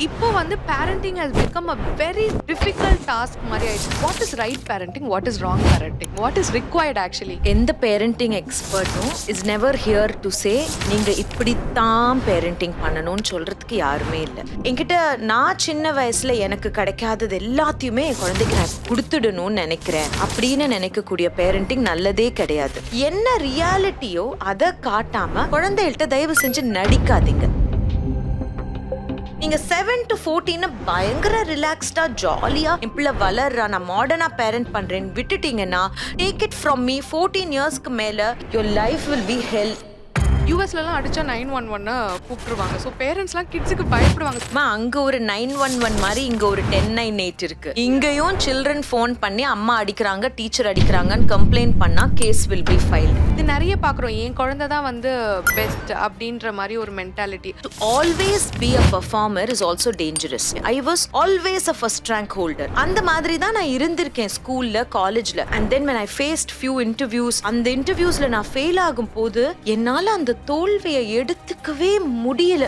இப்போ வந்து parenting has become a very difficult task மாதிரி ஆயிடுச்சு. What is right parenting? What is wrong parenting? What is required actually? எந்த parenting எக்ஸ்பர்ட்டும் is never here to say நீங்க இப்படித்தான் parenting பண்ணணும்னு சொல்றதுக்கு யாருமே இல்லை. என்கிட்ட நான் சின்ன வயசுல எனக்கு கிடைக்காதது எல்லாத்தையுமே என் குழந்தைக்கு நான் கொடுத்துடணும்னு நினைக்கிறேன் அப்படின்னு நினைக்கக்கூடிய பேரண்டிங் நல்லதே கிடையாது. என்ன ரியாலிட்டியோ அதை காட்டாம குழந்தைகள்கிட்ட தயவு செஞ்சு நடிக்காதீங்க. நீங்க 7 to 14 பயங்கர ரிலாக்ஸ்டா ஜாலியா என் பிள்ளை வளர்றா நான் மாடர்னா பேரண்ட் பண்றேன் விட்டுட்டீங்கன்னா டேக் இட் ஃப்ரம் மீ 14 இயர்ஸ்க்கு மேல your life will be hell. யூஎஸ்லலாம் அடிச்சா 911 கூப்பிட்டுருவாங்க. ஸோ பேரண்ட்ஸ்லாம் கிட்ஸுக்கு பயப்படுவாங்க. அங்க ஒரு 911 மாதிரி இங்க ஒரு 1098 இருக்கு. இங்கேயும் சில்ட்ரன் ஃபோன் பண்ணி அம்மா அடிக்கிறாங்க டீச்சர் அடிக்கிறாங்கன்னு கம்ப்ளைண்ட் பண்ணா கேஸ் வில் பி ஃபைல்ட். இது நிறைய பார்க்குறோம். என் குழந்தை தான் வந்து பெஸ்ட் அப்படின்ற மாதிரி ஒரு mentality. To always be a performer is also dangerous. I was always a first rank holder. அந்த மாதிரி தான் நான் இருந்திருக்கேன் ஸ்கூல்ல காலேஜ்ல. And then when I faced few interviews, அந்த இன்டர்வியூஸ்ல நான் ஃபெயில் ஆகும் போது என்னால அந்த தோல்வியை எடுத்துக்கவே முடியல.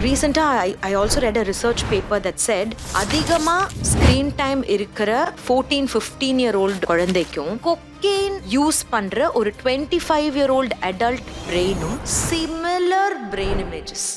Recently, I also read a research paper that said அதிகமா ஸ்கிரீன் டைம் இருக்கிற 14-15-year-old குழந்தைக்கும் கொக்கைன் யூஸ் பண்ற ஒரு 25-year-old adult பிரெயினும் similar brain images.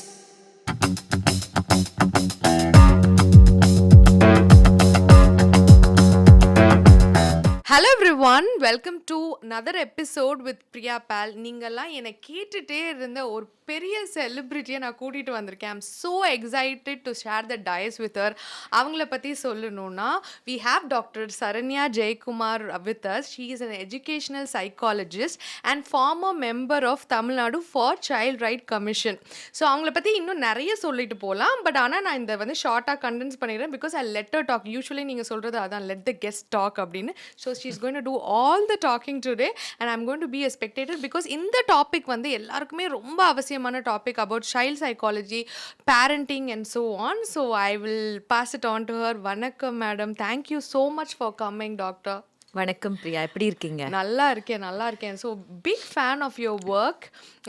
Hello everyone, welcome to another episode with Priya Paul. நீங்கள்லாம் என்னை கேட்டுகிட்டே இருந்த ஒரு பெரிய செலிப்ரிட்டியை நான் கூட்டிகிட்டு வந்திருக்கேன். I'm so excited to share the dais with her. அவங்கள பற்றி சொல்லணும்னா we have doctor Saranya Jayakumar with us. She is an educational psychologist and former member of Tamil Nadu Child Right Commission. So அவங்கள பற்றி இன்னும் நிறைய சொல்லிட்டு போகலாம். பட் ஆனால் நான் இந்த வந்து ஷார்ட்டாக கண்டென்ஸ் பண்ணிடுறேன் because I let her talk. Usually நீங்கள் சொல்கிறது அதான், let the guest talk அப்படின்னு. So she is going to do all the talking today and I'm going to be a spectator because இந்த டாபிக் வந்து எல்லாருக்குமே ரொம்ப அவசியமான topic about child psychology, parenting and so on. So I will pass it on to her. வணக்கம் madam, thank you so much for coming doctor. வணக்கம் பிரியா, எப்படி இருக்கீங்க? நல்லா இருக்கேன். So big fan of your work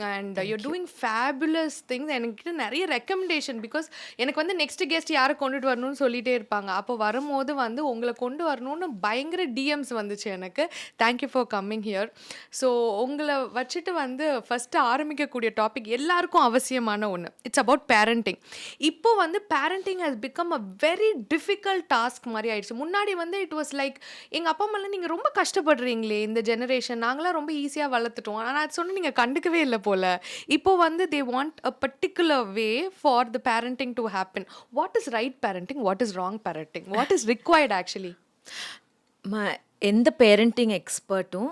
and you're doing fabulous things. என்கிட்ட நிறைய recommendation because எனக்கு வந்து நெக்ஸ்ட் கெஸ்ட் யாரை கொண்டுட்டு வரணும்னு சொல்லிகிட்டே இருப்பாங்க. அப்போ வரும்போது வந்து உங்களை கொண்டு வரணும்னு பயங்கர டிஎம்ஸ் வந்துச்சு எனக்கு. Thank you for coming here. So உங்களை வச்சுட்டு வந்து ஃபஸ்ட்டு ஆரம்பிக்கக்கூடிய டாபிக் எல்லாருக்கும் அவசியமான ஒன்று. It's about parenting. இப்போ வந்து parenting has become a very difficult task மாதிரி ஆயிடுச்சு. முன்னாடி வந்து இட் வாஸ் லைக் எங்கள் அப்பா அம்மாலாம் நீங்கள் ரொம்ப கஷ்டப்படுறீங்களே இந்த ஜெனரேஷன், நாங்களாம் ரொம்ப ஈஸியாக வளர்த்துட்டோம், ஆனால் அது சொன்னால் நீங்கள் கண்டுக்கவே இல்லை போல். இப்போ வந்து they want a particular way for the parenting to happen. What is right parenting? What is wrong parenting? What is required actually? எந்த பேரண்டிங் எக்ஸ்பர்ட்டும்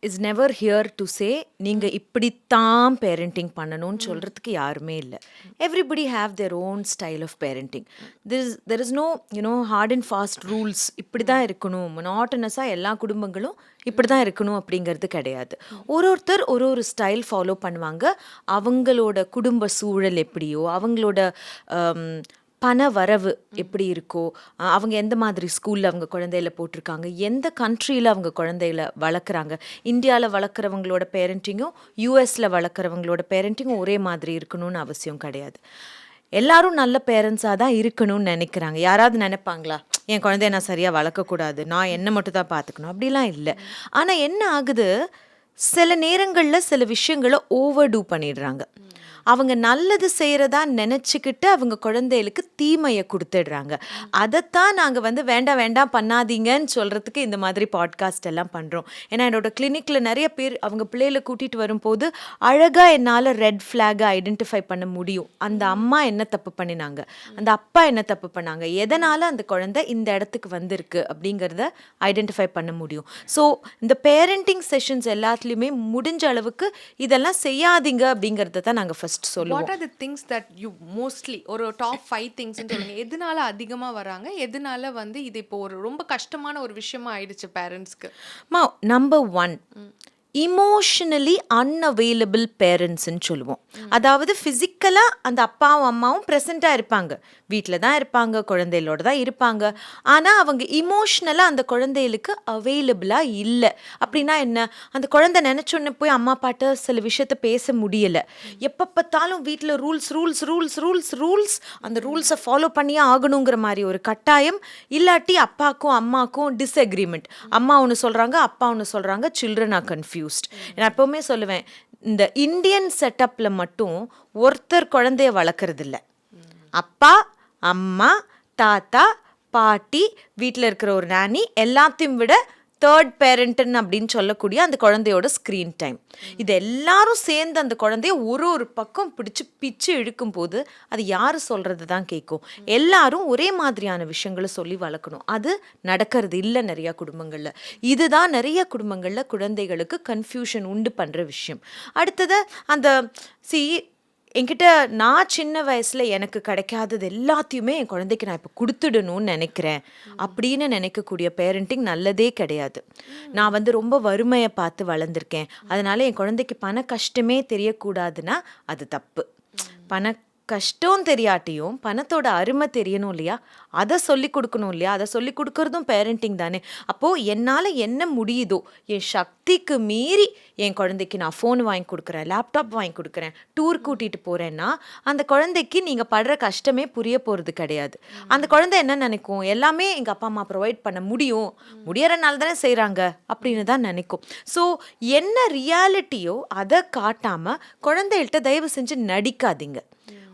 is never here to say நீங்க இப்படித்தான் பேரண்டிங் பண்ணணும்னு சொல்றதுக்கு யாருமே இல்லை. Everybody have their own style of parenting. There is no hard and fast rules. இப்படி தான் இருக்கணும், மொனாட்டனஸாக எல்லா குடும்பங்களும் இப்படி தான் இருக்கணும் அப்படிங்கிறது கிடையாது. ஒருத்தர் ஒரு ஸ்டைல் ஃபாலோ பண்ணுவாங்க. அவங்களோட குடும்ப சூழல் எப்படியோ, அவங்களோட பண வரவு எப்படி இருக்கோ, அவங்க எந்த மாதிரி ஸ்கூலில் அவங்க குழந்தையில போட்டிருக்காங்க, எந்த கண்ட்ரியில் அவங்க குழந்தையில வளர்க்குறாங்க. இந்தியாவில் வளர்க்குறவங்களோட பேரண்டிங்கும் யூஎஸில் வளர்க்குறவங்களோட பேரண்டிங்கும் ஒரே மாதிரி இருக்கணும்னு அவசியம் கிடையாது. எல்லாரும் நல்ல பேரண்ட்ஸாக தான் இருக்கணும்னு நினைக்கிறாங்க. யாராவது நினைப்பாங்களா என் குழந்தைய நான் சரியாக வளர்க்கக்கூடாது, நான் என்னை மட்டும் தான் பார்த்துக்கணும்? அப்படிலாம் இல்லை. ஆனால் என்ன ஆகுது, சில நேரங்களில் சில விஷயங்களை ஓவர் டூ பண்ணிடுறாங்க. அவங்க நல்லது செய்கிறதா நினச்சிக்கிட்டு அவங்க குழந்தைகளுக்கு தீமையை கொடுத்துடுறாங்க. அதைத்தான் நாங்கள் வந்து வேண்டாம் பண்ணாதீங்கன்னு சொல்கிறதுக்கு இந்த மாதிரி பாட்காஸ்ட் எல்லாம் பண்ணுறோம். ஏன்னா என்னோட கிளினிக்கில் நிறைய பேர் அவங்க பிள்ளைகளை கூட்டிகிட்டு வரும்போது அழகாக என்னால் ரெட் ஃப்ளாகை ஐடென்டிஃபை பண்ண முடியும். அந்த அம்மா என்ன தப்பு பண்ணினாங்க, அந்த அப்பா என்ன தப்பு பண்ணாங்க, எதனால் அந்த குழந்தை இந்த இடத்துக்கு வந்திருக்கு அப்படிங்கிறத ஐடென்டிஃபை பண்ண முடியும். ஸோ இந்த பேரண்டிங் செஷன்ஸ் எல்லாத்துலேயுமே முடிஞ்ச அளவுக்கு இதெல்லாம் செய்யாதீங்க அப்படிங்கிறத தான் நாங்கள் What are the things that you mostly ஒரு டாப் 5 things சொல்லுங்க. எதனால அதிகமா வராங்க, எதனால வந்து இது இப்போ ஒரு ரொம்ப கஷ்டமான ஒரு விஷயமா ஆயிடுச்சு பேரண்ட்ஸ்க்கு? நம்பர் 1, இமோஷனலி அன்அவைலபிள் பேரண்ட்ஸ்ன்னு சொல்லுவோம். அதாவது ஃபிசிக்கலாக அந்த அப்பாவும் அம்மாவும் ப்ரெசண்ட்டாக இருப்பாங்க, வீட்டில் தான் இருப்பாங்க, குழந்தைகளோட தான் இருப்பாங்க. ஆனால் அவங்க இமோஷ்னலாக அந்த குழந்தைகளுக்கு அவைலபிளாக இல்லை. அப்படின்னா என்ன, அந்த குழந்தை நினச்சொன்னு போய் அம்மா அப்பாட்ட சில விஷயத்த பேச முடியலை. எப்போ பார்த்தாலும் வீட்டில் rules rules rules rules rules அந்த ரூல்ஸை ஃபாலோ பண்ணியே ஆகணுங்கிற மாதிரி ஒரு கட்டாயம். இல்லாட்டி அப்பாக்கும் அம்மாக்கும் டிஸ்அக்ரிமெண்ட், அம்மா ஒன்று சொல்கிறாங்க, அப்பா ஒன்று சொல்கிறாங்க, சில்ட்ரன் ஆர் கன்ஃபியூஸ்ட். நான் எப்போவுமே சொல்லுவேன், இந்த இந்தியன் செட்டப்பில் மட்டும் ஒருத்தர் குழந்தைய வளர்க்குறது இல்லை. அப்பா அம்மா தாத்தா பாட்டி, வீட்டில் இருக்கிற ஒரு நானி, எல்லாத்தையும் விட தேர்ட் பேரண்ட்னு அப்படின்னு சொல்லக்கூடிய அந்த குழந்தையோட ஸ்க்ரீன் டைம், இது எல்லாரும் சேர்ந்து அந்த குழந்தைய ஒரு பக்கம் பிச்சு இழுக்கும் போது அது யார் சொல்கிறது தான் கேட்கும். எல்லாரும் ஒரே மாதிரியான விஷயங்களை சொல்லி வளர்க்கணும். அது நடக்கிறது இல்லை நிறையா குடும்பங்களில். இதுதான் நிறைய குடும்பங்களில் குழந்தைகளுக்கு கன்ஃபியூஷன் உண்டு பண்ணுற விஷயம். அடுத்தது அந்த என்கிட்ட நான் சின்ன வயசில் எனக்கு கிடைக்காதது எல்லாத்தையுமே என் குழந்தைக்கு நான் இப்போ கொடுத்துடணும்னு நினைக்கிறேன் அப்படின்னு நினைக்கக்கூடிய பேரண்டிங் நல்லதே கிடையாது. நான் ரொம்ப வறுமையை பார்த்து வளர்ந்துருக்கேன், அதனால என் குழந்தைக்கு பண கஷ்டமே தெரியக்கூடாதுன்னா அது தப்பு. பண கஷ்டம் தெரியாட்டியும் பணத்தோட அருமை தெரியணும் இல்லையா, அதை சொல்லி கொடுக்கணும் இல்லையா, அதை சொல்லி கொடுக்கறதும் பேரண்டிங் தானே. அப்போது என்னால் என்ன முடியுதோ என் சக்திக்கு மீறி என் குழந்தைக்கு நான் ஃபோன் வாங்கி கொடுக்குறேன், லேப்டாப் வாங்கி கொடுக்குறேன், டூர் கூட்டிகிட்டு போகிறேன்னா அந்த குழந்தைக்கு நீங்கள் படுற கஷ்டமே புரிய போகிறது கிடையாது. அந்த குழந்தை என்ன நினைக்கும், எல்லாமே எங்கள் அப்பா அம்மா ப்ரொவைட் பண்ண முடியறனால தானே செய்கிறாங்க அப்படின்னு தான் நினைக்கும். ஸோ என்ன ரியாலிட்டியோ அதை காட்டாமல் குழந்தைகள்கிட்ட தயவு செஞ்சு நடிக்காதீங்க.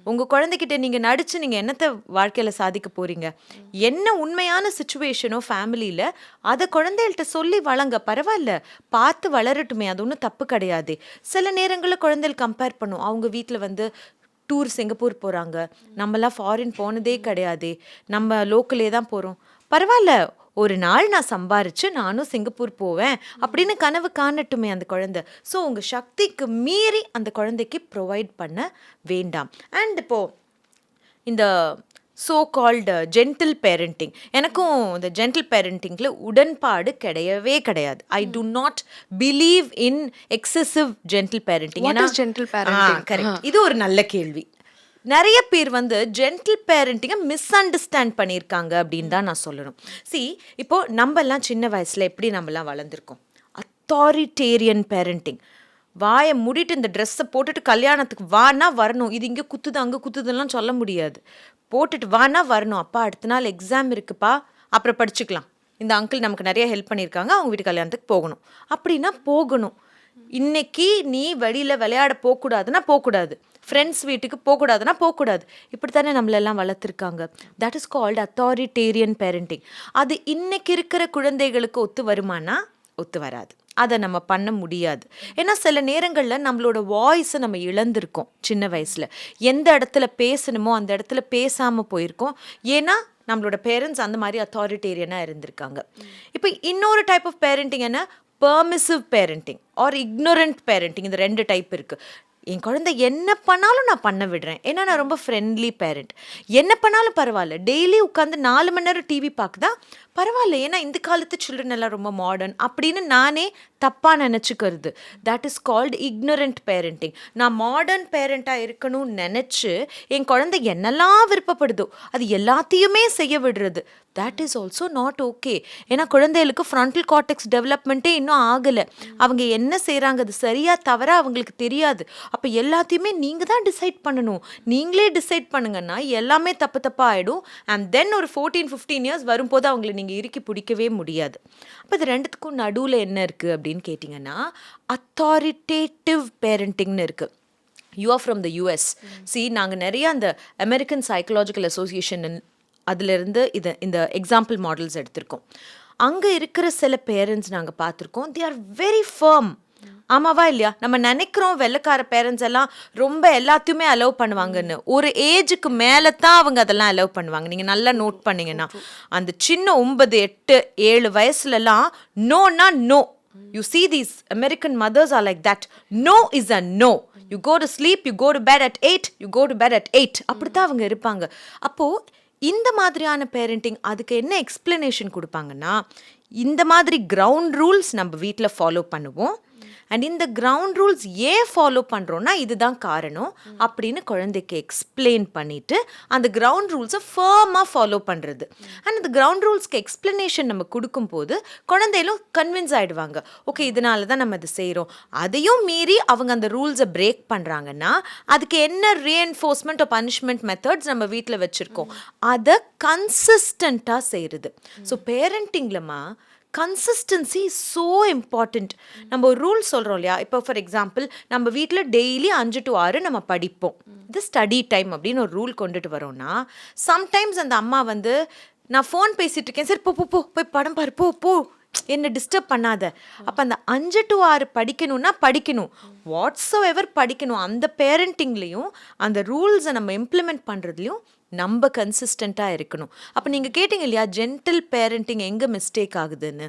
உங்கள் குழந்தைகிட்ட நீங்கள் நடித்து நீங்கள் என்னத்தை வாழ்க்கையில் சாதிக்க போகிறீங்க, என்ன உண்மையான சுச்சுவேஷனோ ஃபேமிலியில் அதை குழந்தைகள்கிட்ட சொல்லி வளங்க. பரவாயில்ல, பார்த்து வளரட்டுமே, அது ஒன்றும் தப்பு கிடையாது. சில நேரங்களில் குழந்தைகள் கம்பேர் பண்ணும், அவங்க வீட்டில் டூர் சிங்கப்பூர் போகிறாங்க, நம்மளாம் ஃபாரின் போனதே கிடையாது, நம்ம லோக்கலே தான் போகிறோம். பரவாயில்ல, ஒரு நாள் நான் சம்பாரிச்சு நானும் சிங்கப்பூர் போவேன் அப்படின்னு கனவு காணட்டுமே அந்த குழந்தை. ஸோ உங்கள் சக்திக்கு மீறி அந்த குழந்தைக்கு ப்ரொவைட் பண்ண வேண்டாம். அண்ட் இப்போது இந்த ஸோ கால்டு ஜென்டில் பேரண்டிங், எனக்கும் இந்த ஜென்டில் பேரண்டிங்கில் உடன்பாடு கிடையவே கிடையாது. I do not believe in excessive gentle parenting. Correct, இது ஒரு நல்ல கேள்வி. நிறைய பேர் ஜென்டில் பேரண்டிங்கை மிஸ் அண்டர்ஸ்டாண்ட் பண்ணியிருக்காங்க அப்படின்னு தான் நான் சொல்லணும். இப்போது நம்மெல்லாம் சின்ன வயசில் எப்படி நம்மலாம் வளர்ந்துருக்கோம், அத்தாரிட்டேரியன் பேரண்டிங். வாயை மூடிட்டு இந்த ட்ரெஸ்ஸை போட்டுட்டு கல்யாணத்துக்கு வானா வரணும், இது இங்கே குத்துது அங்கே குத்துதுலாம் சொல்ல முடியாது. போட்டுட்டு வானா வரணும். அப்பா அடுத்த நாள் எக்ஸாம் இருக்குப்பா, அப்புறம் படிச்சுக்கலாம், இந்த அங்கிள் நமக்கு நிறைய ஹெல்ப் பண்ணியிருக்காங்க, அவங்க வீட்டு கல்யாணத்துக்கு போகணும் அப்படின்னா போகணும். இன்னைக்கு நீ வெளியில் விளையாட போகக்கூடாதுன்னா போகக்கூடாது, ஃப்ரெண்ட்ஸ் வீட்டுக்கு போகக்கூடாதுன்னா போகக்கூடாது. இப்படி தானே நம்மளெல்லாம் வளர்த்துருக்காங்க. That is called authoritarian parenting. அது இன்னைக்கு இருக்கிற குழந்தைகளுக்கு ஒத்து வருமானா ஒத்து வராது, அதை நம்ம பண்ண முடியாது. ஏன்னா சில நேரங்களில் நம்மளோட வாய்ஸை நம்ம இழந்திருக்கோம். சின்ன வயசில் எந்த இடத்துல பேசணுமோ அந்த இடத்துல பேசாமல் போயிருக்கோம். ஏன்னா நம்மளோட பேரண்ட்ஸ் அந்த மாதிரி அத்தாரிட்டேரியனாக இருந்திருக்காங்க. இப்போ இன்னொரு டைப் ஆஃப் பேரண்டிங் என்ன, permissive parenting or ignorant parenting. இந்த 2 டைப் இருக்குது. என் குழந்தை என்ன பண்ணாலும் நான் பண்ண விடுறேன், ஏன்னா நான் ரொம்ப ஃப்ரெண்ட்லி பேரண்ட். என்ன பண்ணாலும் பரவாயில்ல, டெய்லி உட்காந்து 4 மணி நேரம் டிவி பார்க்குதா பரவாயில்ல, ஏன்னா இந்த காலத்து சில்ட்ரன் எல்லாம் ரொம்ப மாடர்ன் அப்படின்னு நானே தப்பாக நினச்சிக்கிறது. That is called ignorant parenting. நான் மாடர்ன் பேரண்ட்டாக இருக்கணும்னு நினச்சி என் குழந்தை என்னெல்லாம் விருப்பப்படுதோ அது எல்லாத்தையுமே செய்ய விடுறது. That is also not okay. ஏன்னா குழந்தைகளுக்கு ஃப்ரண்டல் கார்டெக்ஸ் டெவலப்மெண்ட்டே இன்னும் ஆகலை. அவங்க என்ன செய்கிறாங்க, அது சரியாக தவிர அவங்களுக்கு தெரியாது. அப்போ எல்லாத்தையுமே நீங்கள் தான் டிசைட் பண்ணணும். நீங்களே டிசைட் பண்ணுங்கன்னா எல்லாமே தப்பாக ஆகிடும். அண்ட் தென் ஒரு 14-15 இயர்ஸ் வரும்போது அவங்களை நீங்கள் இறுக்கி பிடிக்கவே முடியாது. அப்போ இது 2த்துக்கும் நடுவில் என்ன இருக்குது அப்படின்னு கேட்டிங்கன்னா அத்தாரிட்டேட்டிவ் பேரண்டிங்னு இருக்குது. You are from the US. நாங்கள் நிறைய அந்த அமெரிக்கன் சைக்கலாஜிக்கல் அசோசியேஷன் அதிலிருந்து இந்த எக்ஸாம்பிள் மாடல்ஸ் எடுத்திருக்கோம். அங்கே இருக்கிற சில பேரண்ட்ஸ் நாங்கள் பார்த்துருக்கோம், தே ஆர் வெரி ஃபர்ம். ஆமாவா இல்லையா? நம்ம நினைக்கிறோம் வெள்ளைக்கார பேரண்ட்ஸ் எல்லாம் ரொம்ப எல்லாத்தையுமே அலோவ் பண்ணுவாங்கன்னு. ஒரு ஏஜுக்கு மேலே தான் அவங்க அதெல்லாம் அலோவ் பண்ணுவாங்க. நீங்கள் நல்லா நோட் பண்ணிங்கன்னா அந்த சின்ன 9, 8, 7 வயசுலலாம் நோனா no. You see these American mothers are like that. No is a no. You go to sleep, you go to bed at 8, you go to bed at 8. அப்படித்தான் அவங்க இருப்பாங்க. அப்போது இந்த மாதிரியான பேரண்டிங் அதுக்கு என்ன எக்ஸ்பிளனேஷன் கொடுப்பாங்கன்னா, இந்த மாதிரி கிரவுண்ட் ரூல்ஸ் நம்ம வீட்டில் ஃபாலோ பண்ணுவோம். அண்ட் இந்த கிரவுண்ட் ரூல்ஸ் ஏன் ஃபாலோ பண்ணுறோன்னா இதுதான் காரணம் அப்படின்னு குழந்தைக்கு எக்ஸ்பிளைன் பண்ணிவிட்டு அந்த கிரவுண்ட் ரூல்ஸை ஃபர்மாக ஃபாலோ பண்ணுறது. அண்ட் அந்த கிரவுண்ட் ரூல்ஸ்க்கு எக்ஸ்பிளனேஷன் நம்ம கொடுக்கும்போது குழந்தைகளும் கன்வின்ஸ் ஆகிடுவாங்க, ஓகே இதனால தான் நம்ம அதை செய்கிறோம். அதையும் மீறி அவங்க அந்த ரூல்ஸை பிரேக் பண்ணுறாங்கன்னா அதுக்கு என்ன ரீஎன்ஃபோர்ஸ்மெண்ட் ஆஃப் பனிஷ்மெண்ட் மெத்தட்ஸ் நம்ம வீட்டில் வச்சுருக்கோம் அதை கன்சிஸ்டண்ட்டாக செய்கிறது. ஸோ பேரண்டிங்லமா கன்சிஸ்டன்சி இஸ் ஸோ இம்பார்ட்டண்ட். நம்ம ஒரு ரூல் சொல்கிறோம் இல்லையா, இப்போ ஃபார் எக்ஸாம்பிள் நம்ம வீட்டில் டெய்லி 5 to 6 நம்ம படிப்போம், இது ஸ்டடி டைம் அப்படின்னு ஒரு ரூல் கொண்டுட்டு வரோம்னா சம்டைம்ஸ் அந்த அம்மா வந்து நான் ஃபோன் பேசிகிட்டு இருக்கேன், சரி போ போ போ போய் படம் பாரு போ போ என்னை டிஸ்டர்ப் பண்ணாத. அப்போ அந்த 5 to 6 படிக்கணும்னா படிக்கணும், வாட்ஸ் எவர் படிக்கணும். அந்த பேரண்டிங்லேயும் அந்த ரூல்ஸை நம்ம இம்ப்ளிமெண்ட் பண்ணுறதுலையும் நம்ம கன்சிஸ்டண்ட்டாக இருக்கணும். அப்போ நீங்கள் கேட்டிங்க இல்லையா ஜென்டில் பேரண்டிங் எங்கே மிஸ்டேக் ஆகுதுன்னு,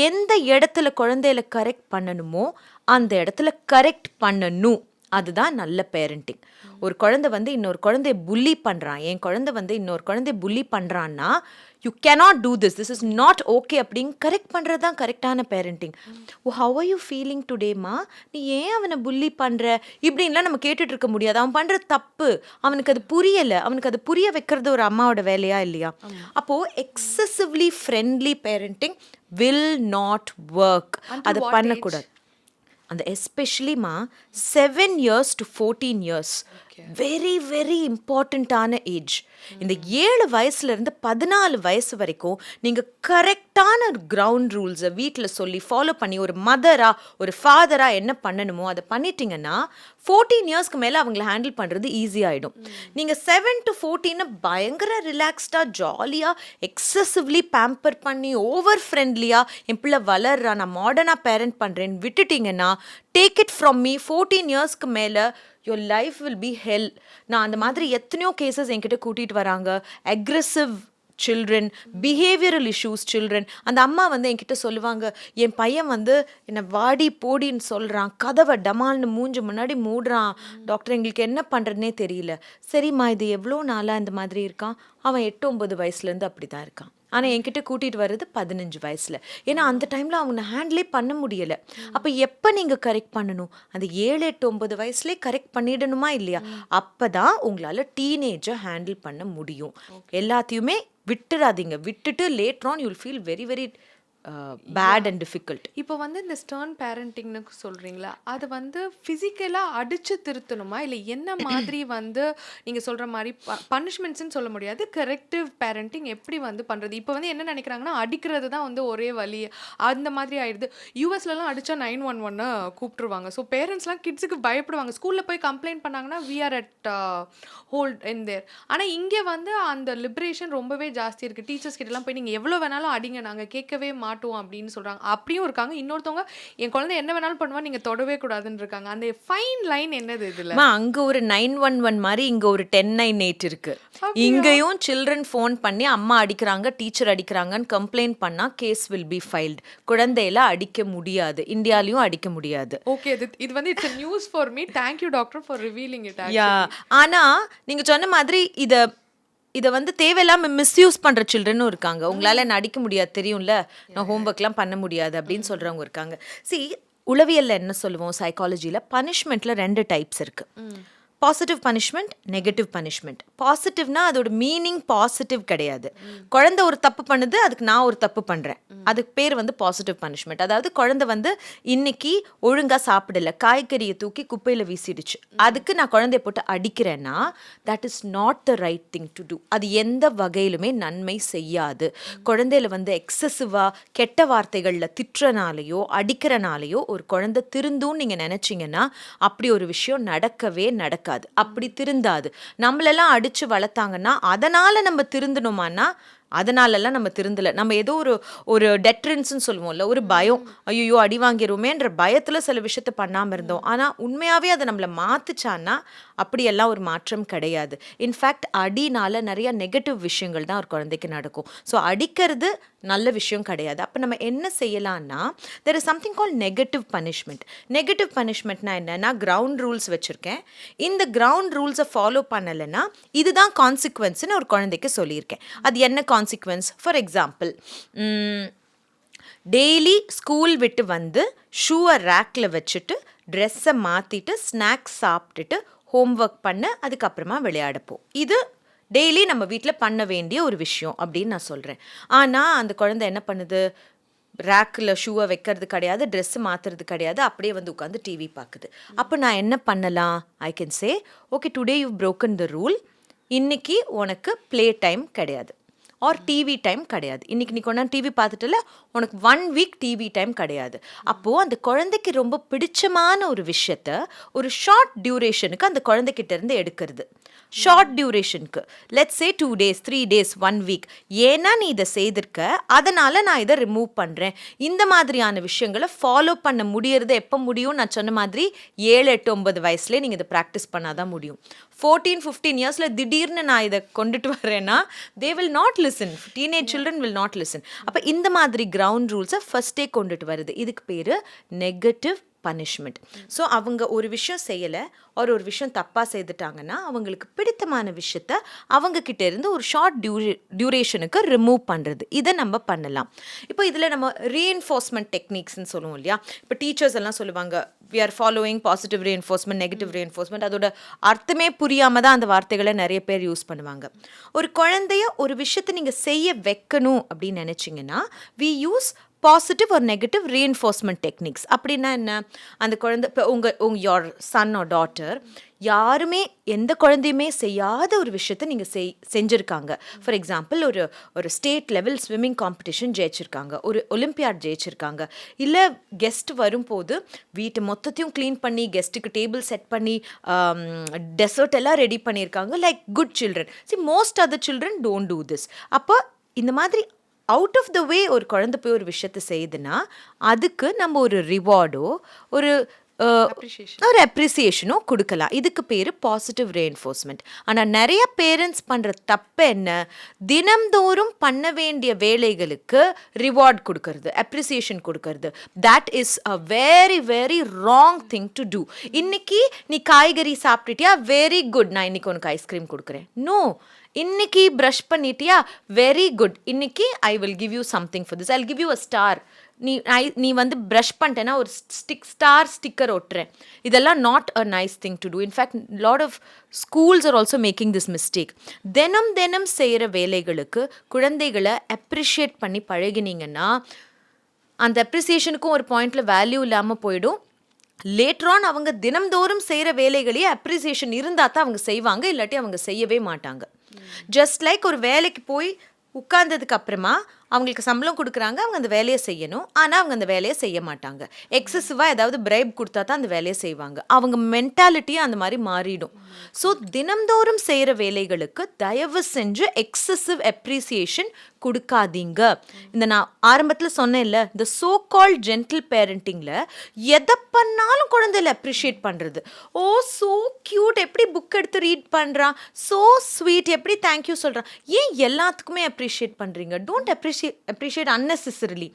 எந்த இடத்துல குழந்தையில கரெக்ட் பண்ணணுமோ அந்த இடத்துல கரெக்ட் பண்ணணும், அதுதான் நல்ல பேரண்டிங். ஒரு குழந்தை வந்து இன்னொரு குழந்தைய புல்லி பண்ணுறான், என் குழந்தை வந்து இன்னொரு குழந்தைய புல்லி பண்ணுறான்னா you cannot do this is not okay அப்படின்னு கரெக்ட் பண்ணுறது தான் கரெக்டான parenting. Oh how are you feeling டுடேமா, நீ ஏன் அவனை புல்லி பண்ணுற இப்படின்லாம் நம்ம கேட்டுட்டு இருக்க முடியாது. அவன் பண்ணுறது தப்பு, அவனுக்கு அது புரியலை, அவனுக்கு அது புரிய வைக்கிறது ஒரு அம்மாவோட வேலையா இல்லையா? அப்போது excessively friendly parenting will not work. அதை பண்ணக்கூடாது. அந்த எஸ்பெஷலிமா 7 years to 14 years very very இம்பார்ட்டண்ட்டான ஏஜ். இந்த 7 வயசுலேருந்து 14 வயசு வரைக்கும் நீங்கள் கரெக்டான கிரவுண்ட் ரூல்ஸை வீட்டில் சொல்லி ஃபாலோ பண்ணி ஒரு மதராக ஒரு ஃபாதராக என்ன பண்ணணுமோ அதை பண்ணிட்டீங்கன்னா 14 இயர்ஸ்க்கு மேலே அவங்கள ஹேண்டில் பண்ணுறது ஈஸியாகிடும். நீங்கள் 7 to 14 பயங்கர ரிலாக்ஸ்டாக ஜாலியாக எக்ஸசிவ்லி பேம்பர் பண்ணி ஓவர் ஃப்ரெண்ட்லியாக என் பிள்ளை வளர்றா நான் மாடர்னாக பேரண்ட் பண்ணுறேன்னு விட்டுட்டிங்கன்னா டேக் இட் ஃப்ரம் மீ 14 இயர்ஸ்க்கு மேலே யோர் லைஃப் வில் பி ஹெல். நான் அந்த மாதிரி எத்தனையோ கேசஸ் என்கிட்ட கூட்டிகிட்டு வராங்க, aggressive children, behavioural issues children. அந்த அம்மா வந்து என்கிட்ட சொல்லுவாங்க, என் பையன் வந்து என்னை வாடி போடின்னு சொல்கிறான், கதவை டமால்னு மூஞ்சி முன்னாடி மூடுறான், டாக்டர் எங்களுக்கு என்ன பண்ணுறதுனே தெரியல. சரிம்மா இது எவ்வளோ நாளாக இந்த மாதிரி இருக்கான், அவன் 8-9 வயசுலேருந்து அப்படி தான் இருக்கான். ஆனால் என்கிட்ட கூட்டிகிட்டு வர்றது 15 வயசில். ஏன்னா அந்த டைமில் அவங்க ஹேண்ட்லே பண்ண முடியலை. அப்போ எப்போ நீங்கள் கரெக்ட் பண்ணணும், அந்த 7, 8, 9 வயசுலேயே கரெக்ட் பண்ணிடணுமா இல்லையா? அப்போ தான் உங்களால் டீனேஜை ஹேண்டில் பண்ண முடியும். எல்லாத்தையுமே விட்டுறாதீங்க, விட்டுட்டு later on you will feel very very bad and difficult. இப்போ வந்து இந்த ஸ்டர்ன் பேரண்டிங்னு சொல்கிறீங்களா, அது வந்து ஃபிசிக்கலாக அடித்து திருத்தணுமா, இல்லை என்ன மாதிரி வந்து நீங்கள் சொல்கிற மாதிரி பனிஷ்மெண்ட்ஸ்ன்னு சொல்ல முடியாது, கரெக்டிவ் பேரண்டிங் எப்படி வந்து பண்ணுறது? இப்போ வந்து என்ன நினைக்கிறாங்கன்னா அடிக்கிறது தான் வந்து ஒரே வழி அந்த மாதிரி ஆயிடுது. யூஎஸ்லலாம் அடித்தா 911 கூப்பிட்டுருவாங்க. ஸோ பேரண்ட்ஸ்லாம் கிட்ஸுக்கு பயப்படுவாங்க, ஸ்கூலில் போய் கம்ப்ளைண்ட் பண்ணாங்கன்னா we are at hold in there. ஆனால் இங்கே வந்து அந்த லிபரேஷன் ரொம்பவே ஜாஸ்தி இருக்குது. டீச்சர்ஸ் கிட்டலாம் போய் நீங்கள் எவ்வளோ வேணாலும் அடிங்க, நாங்கள் கேட்கவே மாட்டோம் அப்படின்னு சொல்றாங்க. அப்படியும் இருக்காங்க. இன்னொருத்தவங்க என் குழந்தை என்ன வேணாலும் பண்ணுவா, நீங்க தொடவே கூடாதுன்னு இருக்காங்க. அந்த ஃபைன் லைன் என்னது இதுல? அங்க ஒரு 911 மாதிரி இங்க ஒரு 1098 இருக்கு. இங்கேயும் சில்ட்ரன் ஃபோன் பண்ணி அம்மா அடிக்கிறாங்க, டீச்சர் அடிக்கிறாங்கன்னு கம்ப்ளைண்ட் பண்ணா கேஸ் வில் பி ஃபைல்ட். குழந்தையில அடிக்க முடியாது, இந்தியாலயும் அடிக்க முடியாது. ஓகே, இது வந்து it's a news for me. Thank you doctor for revealing it actually. ஆனா நீங்க சொன்ன மாதிரி இதை வந்து தேவையில்லாமல் மிஸ்யூஸ் பண்ணுற சில்ட்ரனும் இருக்காங்க. உங்களால் என்ன அடிக்க முடியாது தெரியும்ல, நான் ஹோம்ஒர்க்லாம் பண்ண முடியாது அப்படின்னு சொல்கிறவங்க இருக்காங்க. உளவியலில் என்ன சொல்லுவோம், சைக்காலஜியில் பனிஷ்மெண்ட்டில் 2 டைப்ஸ் இருக்குது. Positive punishment, negative punishment. பாசிட்டிவ்னா அதோட மீனிங் பாசிட்டிவ் கிடையாது. குழந்தை ஒரு தப்பு பண்ணுது, அதுக்கு நான் ஒரு தப்பு பண்ணுறேன், அதுக்கு பேர் வந்து பாசிட்டிவ் பனிஷ்மெண்ட். அதாவது குழந்தை வந்து இன்னைக்கு ஒழுங்காக சாப்பிடல, காய்கறியை தூக்கி குப்பையில் வீசிடுச்சு, அதுக்கு நான் குழந்தைய போட்டு அடிக்கிறேன்னா that is not the right thing to do. அது எந்த வகையிலுமே நன்மை செய்யாது. குழந்தையில வந்து எக்ஸசிவாக கெட்ட வார்த்தைகளில் திட்டுறனாலேயோ அடிக்கிறனாலேயோ ஒரு குழந்தை திருந்தும் நீங்கள் நினச்சிங்கன்னா அப்படி ஒரு விஷயம் நடக்கவே நடக்காது. அப்படி திருந்தாது. நம்மளெல்லாம் அடிச்சு வளர்த்தாங்கன்னா அதனால நம்ம திருந்தணுமான்னா அதனாலலாம் நம்ம திருந்தலை. நம்ம ஏதோ ஒரு டெட்ரன்ஸ்ன்னு சொல்லுவோம்ல, ஒரு பயம், ஐயோ அடி வாங்கிடுவோமேன்ற பயத்தில் சில விஷயத்த பண்ணாமல் இருந்தோம். ஆனால் உண்மையாகவே அதை நம்மளை மாற்றுச்சான்னா அப்படியெல்லாம் ஒரு மாற்றம் கிடையாது. இன்ஃபேக்ட் அடினால நிறைய நெகட்டிவ் விஷயங்கள் தான் ஒரு குழந்தைக்கு நடக்கும். ஸோ அடிக்கிறது நல்ல விஷயம் கிடையாது. அப்போ நம்ம என்ன செய்யலாம்னா, there is something call negative punishment. Negative பனிஷ்மெண்ட்னா என்னன்னா, கிரவுண்ட் ரூல்ஸ் வச்சுருக்கேன், இந்த கிரவுண்ட் ரூல்ஸை ஃபாலோ பண்ணலைன்னா இதுதான் கான்சிக்வன்ஸ்னு ஒரு குழந்தைக்கு சொல்லியிருக்கேன். அது என்ன consequence? For example, daily school விட்டு வந்து ஷூவை ரேக்கில் வச்சுட்டு ட்ரெஸ்ஸை மாற்றிட்டு ஸ்நாக்ஸ் சாப்பிட்டுட்டு ஹோம்ஒர்க் பண்ண அதுக்கப்புறமா விளையாடப்போம். இது டெய்லி நம்ம வீட்டில் பண்ண வேண்டிய ஒரு விஷயம் அப்படின்னு நான் சொல்கிறேன். ஆனால் அந்த குழந்தை என்ன பண்ணுது, ரேக்கில் ஷூவை வைக்கிறது கிடையாது, ட்ரெஸ்ஸு மாற்றுறது கிடையாது, அப்படியே வந்து உட்காந்து டிவி பார்க்குது. அப்போ நான் என்ன பண்ணலாம்? I can say okay, today you broken the rule. இன்னைக்கு உனக்கு ப்ளே டைம் கிடையாது ஆர் டிவி டைம் கிடையாது. இன்றைக்கி நீ கொண்டாந்து டிவி பார்த்துட்டுல, உனக்கு 1 வீக் டிவி டைம் கிடையாது. அப்போது அந்த குழந்தைக்கு ரொம்ப பிடிச்சமான ஒரு விஷயத்த ஒரு ஷார்ட் டியூரேஷனுக்கு அந்த குழந்தைகிட்ட இருந்து எடுக்கிறது. ஷார்ட் டியூரேஷனுக்கு let's say 2 days 3 days 1 week. ஏன்னா நீ இதை செய்திருக்க, அதனால் நான் இதை ரிமூவ் பண்ணுறேன். இந்த மாதிரியான விஷயங்களை ஃபாலோ பண்ண முடியறது எப்போ முடியும்? நான் சொன்ன மாதிரி 7 8 9 வயசுலேயே நீங்கள் இதை ப்ராக்டிஸ் பண்ணாதான் முடியும். 14 15 இயர்ஸில் திடீர்னு நான் இதை கொண்டுட்டு வரேன்னா they will not listen. Teenage children will not listen. அப்போ இந்த மாதிரி கிரவுண்ட் ரூல்ஸை ஃபர்ஸ்டே கொண்டுட்டு வருது. இதுக்கு பேர் நெகட்டிவ் பனிஷ்மெண்ட். ஸோ அவங்க ஒரு விஷயம் செய்யலை ஒரு விஷயம் தப்பாக செய்துட்டாங்கன்னா அவங்களுக்கு பிடித்தமான விஷயத்த அவங்கக்கிட்ட இருந்து ஒரு ஷார்ட் டியூரேஷனுக்கு ரிமூவ் பண்ணுறது. இதை நம்ம பண்ணலாம். இப்போ இதில் நம்ம ரீஎன்ஃபோர்ஸ்மெண்ட் டெக்னிக்ஸ்ன்னு சொல்லுவோம் இல்லையா? இப்போ டீச்சர்ஸ் எல்லாம் சொல்லுவாங்க we are following positive reinforcement, negative reinforcement. அதோட அர்த்தமே புரியாமல் தான் அந்த வார்த்தைகளை நிறைய பேர் யூஸ் பண்ணுவாங்க. ஒரு குழந்தைய ஒரு விஷயத்தை நீங்கள் செய்ய வைக்கணும் அப்படின்னு நினச்சிங்கன்னா we use பாசிட்டிவ் ஒரு நெகட்டிவ் ரீஎன்ஃபோர்ஸ்மெண்ட் டெக்னிக்ஸ். அப்படின்னா என்ன? அந்த குழந்தை இப்போ உங்கள் யோர் சன் ஆர் டாட்டர் யாருமே எந்த குழந்தையுமே செய்யாத ஒரு விஷயத்தை நீங்கள் செஞ்சுருக்காங்க. ஃபார் எக்ஸாம்பிள் ஒரு ஸ்டேட் லெவல் ஸ்விம்மிங் காம்படிஷன் ஜெயிச்சிருக்காங்க, ஒரு ஒலிம்பியாட் ஜெயிச்சிருக்காங்க, இல்லை கெஸ்ட் வரும்போது வீட்டை மொத்தத்தையும் க்ளீன் பண்ணி கெஸ்ட்டுக்கு டேபிள் செட் பண்ணி டெசர்ட் எல்லாம் ரெடி பண்ணியிருக்காங்க. Like good children. Most other children don't do this. அப்போ இந்த மாதிரி அவுட் ஆஃப் த வே ஒரு குழந்தை போய் ஒரு விஷயத்தை செய்யுதுன்னா அதுக்கு நம்ம ஒரு ரிவார்டோ ஒரு அப்ரிசியேஷனோ கொடுக்கலாம். இதுக்கு பேர் பாசிட்டிவ் ரீஎன்ஃபோர்ஸ்மெண்ட். ஆனால் நிறைய பேரண்ட்ஸ் பண்ணுற தப்பு என்ன? தினம்தோறும் பண்ண வேண்டிய வேலைகளுக்கு ரிவார்ட் கொடுக்கறது, அப்ரிசியேஷன் கொடுக்கறது. That is a very very wrong thing to do. இன்னைக்கு நீ காய்கறி சாப்பிட்டுட்டியா, வெரி குட், நான் இன்னைக்கு உனக்கு ஐஸ்கிரீம் கொடுக்குறேன். நோ. இன்னைக்கு ப்ரஷ் பண்ணிட்டியா, வெரி குட், இன்னைக்கு I will give you something for this, I will give you a star. நீ வந்து ப்ரஷ் பண்ணிட்டேன்னா ஒரு ஸ்டார் ஸ்டிக்கர் ஒட்டுறேன். இதெல்லாம் not a nice thing to do. In fact lot of schools are also making this mistake. தினம் செய்கிற வேலைகளுக்கு குழந்தைகளை அப்ரிஷியேட் பண்ணி பழகினீங்கன்னா அந்த அப்ரிசியேஷனுக்கும் ஒரு பாயிண்டில் வேல்யூ இல்லாமல் போயிடும். லேட்டரான் அவங்க தினம்தோறும் செய்கிற வேலைகளையே அப்ரிசியேஷன் இருந்தால் தான் அவங்க செய்வாங்க, இல்லாட்டி அவங்க செய்யவே மாட்டாங்க. ஜஸ்ட் லைக் ஒரு வேலைக்கு போய் உட்கார்ந்ததுக்கு அப்புறமா அவங்களுக்கு சம்பளம் கொடுக்குறாங்க, அவங்க அந்த வேலையை செய்யணும், ஆனால் அவங்க அந்த வேலையை செய்ய மாட்டாங்க. எக்ஸசிவாக ஏதாவது பிரைப் கொடுத்தா தான் அந்த வேலையை செய்வாங்க. அவங்க மென்டாலிட்டியும் அந்த மாதிரி மாறிடும். ஸோ தினம்தோறும் செய்கிற வேலைகளுக்கு தயவு செஞ்சு எக்ஸசிவ் அப்ரிசியேஷன் கொடுக்காதீங்க. இந்த நான் ஆரம்பத்தில் சொன்னேன் இல்லை, இந்த சோ கால்ட் ஜென்டில் பேரண்டிங்கில் எதை பண்ணாலும் குழந்தையில அப்ரிஷியேட் பண்ணுறது. ஓ ஸோ க்யூட், எப்படி புக் எடுத்து ரீட் பண்ணுறான், ஸோ ஸ்வீட், எப்படி தேங்க்யூ சொல்கிறான். ஏன் எல்லாத்துக்குமே அப்ரிஷியேட் பண்ணுறீங்க? Don't appreciate unnecessarily.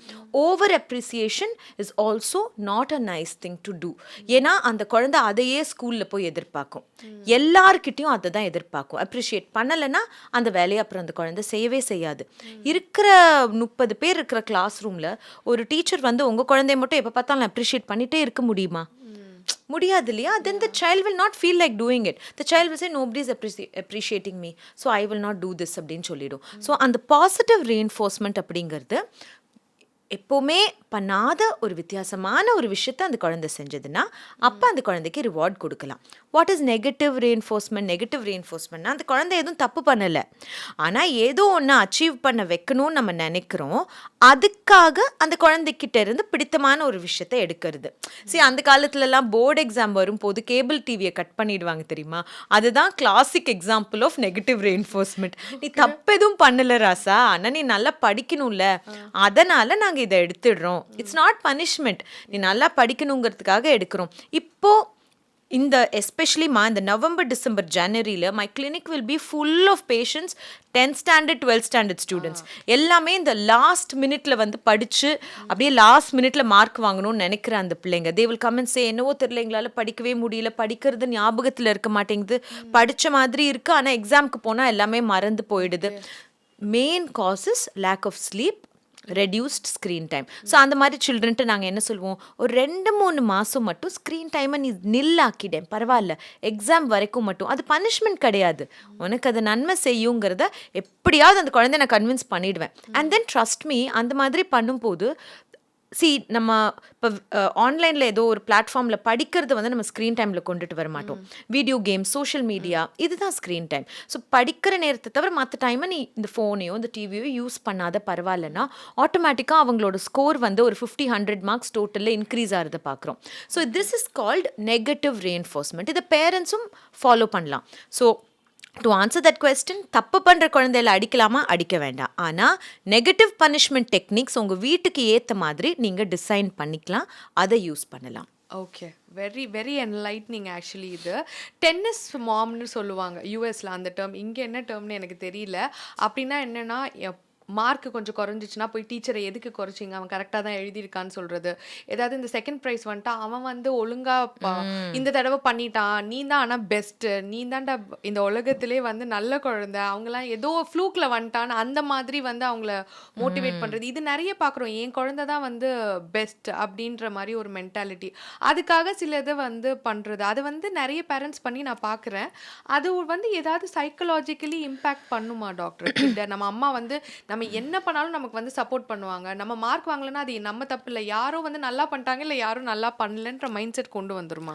Over appreciation is also not a nice thing to do. ஏன்னா அந்த குழந்தை அதையே ஸ்கூலில் போய் எதிர்பார்க்கும், எல்லார்கிட்டையும் அதை தான் எதிர்பார்க்கும். அப்ரிஷியேட் பண்ணலைன்னா அந்த வேலையை அப்புறம் அந்த குழந்தை செய்யவே செய்யாது. இருக்கிற 30 பேர் இருக்கிற கிளாஸ் ரூமில் ஒரு டீச்சர் வந்து உங்கள் குழந்தைய மட்டும் எப்போ பார்த்தாலும் அப்ரிஷியேட் பண்ணிகிட்டே இருக்க முடியுமா? முடியாது இல்லையா? then the child will not feel like doing it. The child will say nobody is appreciating me, so I will not do this அப்படின்னு சொல்லிடும். ஸோ அந்த பாசிட்டிவ் ரீஎன்ஃபோர்ஸ்மெண்ட் அப்படிங்கிறது எப்போவுமே பண்ணாத ஒரு வித்தியாசமான ஒரு விஷயத்தை அந்த குழந்தை செஞ்சதுன்னா அப்போ அந்த குழந்தைக்கு ரிவார்ட் கொடுக்கலாம். What is negative reinforcement? Negative ரீஎன்ஃபோர்ஸ்மெண்ட்னா அந்த குழந்தை எதுவும் தப்பு பண்ணலை, ஆனால் ஏதோ ஒன்று அச்சீவ் பண்ண வைக்கணும்னு நம்ம நினைக்கிறோம், அதுக்காக அந்த குழந்தைக்கிட்ட இருந்து பிடித்தமான ஒரு விஷயத்தை எடுக்கிறது. சரி, அந்த காலத்துலலாம் போர்டு எக்ஸாம் வரும்போது கேபிள் டிவியை கட் பண்ணிடுவாங்க தெரியுமா? அதுதான் classic example of negative reinforcement. நீ தப்பு எதுவும் பண்ணலை ராசா, ஆனால் நீ நல்லா படிக்கணும்ல, அதனால் நாங்கள் இதை எடுத்துடுறோம். இட்ஸ் நாட் பனிஷ்மெண்ட், நீ நல்லா படிக்கணுங்கிறதுக்காக எடுக்கிறோம். இப்போ இந்த எஸ்பெஷலிமா இந்த நவம்பர் டிசம்பர் ஜனவரியில் my clinic will be full of patients 10th standard 12th standard students. எல்லாமே இந்த லாஸ்ட் மினிட்ல வந்து படித்து அப்படியே லாஸ்ட் மினிட்ல மார்க் வாங்கணும்னு நினைக்கிற அந்த பிள்ளைங்க. They will come and say என்னவோ தெரியல, எங்களால் படிக்கவே முடியல, படிக்கிறது ஞாபகத்தில் இருக்க மாட்டேங்குது, படித்த மாதிரி இருக்குது, ஆனால் எக்ஸாமுக்கு போனால் எல்லாமே மறந்து போயிடுது. Main causes lack of sleep, reduced screen time. So அந்த மாதிரி சில்ட்ரன்ட்டு நாங்கள் என்ன சொல்லுவோம், ஒரு 2-3 மாதம் மட்டும் ஸ்க்ரீன் டைமை நீ நில்லாக்கிட்டேன் பரவாயில்ல, எக்ஸாம் வரைக்கும் மட்டும். அது பனிஷ்மெண்ட் கிடையாது, உனக்கு அது நன்மை செய்யுங்கிறத எப்படியாவது அந்த குழந்தைய நான் கன்வின்ஸ் பண்ணிடுவேன். அண்ட் தென் ட்ரஸ்ட் மீ, அந்த மாதிரி பண்ணும்போது நம்ம இப்போ ஆன்லைனில் ஏதோ ஒரு பிளாட்ஃபார்மில் படிக்கிறது வந்து நம்ம ஸ்க்ரீன் டைமில் கொண்டுட்டு வர மாட்டோம். வீடியோ கேம்ஸ், சோஷியல் மீடியா, இதுதான் ஸ்க்ரீன் டைம். ஸோ படிக்கிற நேரத்தை தவிர மற்ற டைமை நீ இந்த ஃபோனையோ இந்த டிவியோ யூஸ் பண்ணாத பரவாயில்லன்னா ஆட்டோமேட்டிக்காக அவங்களோட ஸ்கோர் வந்து ஒரு 50-100 மார்க்ஸ் டோட்டலில் இன்க்ரீஸ் ஆகிறத பார்க்குறோம். So this is called negative reinforcement. இதை பேரண்ட்ஸும் ஃபாலோ பண்ணலாம். So to answer that question, தப்பு பண்ணுற குழந்தையில அடிக்கலாமா, அடிக்க வேண்டாம். ஆனால் நெகட்டிவ் பனிஷ்மெண்ட் டெக்னிக்ஸ் உங்கள் வீட்டுக்கு ஏற்ற மாதிரி நீங்கள் டிசைன் பண்ணிக்கலாம், அதை யூஸ் பண்ணலாம். Okay, very very enlightening actually. இது டென்னிஸ் மாம்னு சொல்லுவாங்க யூஎஸில், அந்த டேர்ம். இங்கே என்ன டேர்ம்னு எனக்கு தெரியல. அப்படின்னா என்னென்னா, மார்க்கு கொஞ்சம் குறைஞ்சிச்சுன்னா போய் டீச்சரை எதுக்கு குறைச்சிங்க, அவன் கரெக்டாக தான் எழுதியிருக்கான்னு சொல்கிறது. ஏதாவது இந்த செகண்ட் ப்ரைஸ் வந்துட்டா அவன் வந்து ஒழுங்காக இந்த தடவை பண்ணிட்டான், நீ தான் ஆனால் பெஸ்ட்டு, நீ தான்டா இந்த உலகத்திலே வந்து நல்ல குழந்தை, அவங்களாம் ஏதோ ஃப்ளூக்கில் வந்துட்டான்னு அந்த மாதிரி வந்து அவங்கள மோட்டிவேட் பண்ணுறது. இது நிறைய பார்க்குறோம். என் குழந்தை தான் வந்து பெஸ்ட் அப்படின்ற மாதிரி ஒரு மென்டாலிட்டி. அதுக்காக சில இதை வந்து பண்ணுறது, அது வந்து நிறைய பேரண்ட்ஸ் பண்ணி நான் பார்க்குறேன். அது வந்து ஏதாவது சைக்கலாஜிக்கலி இம்பேக்ட் பண்ணுமா டாக்டர் கிட்ட? நம்ம அம்மா வந்து நம்ம என்ன பண்ணாலும் நமக்கு வந்து சப்போர்ட் பண்ணுவாங்க, நம்ம மார்க் வாங்கலைன்னா அது நம்ம தப்பு இல்லை, யாரோ வந்து நல்லா பண்ணிட்டாங்க இல்லை யாரும் நல்லா பண்ணலன்ற மைண்ட் செட் கொண்டு வந்துருமா?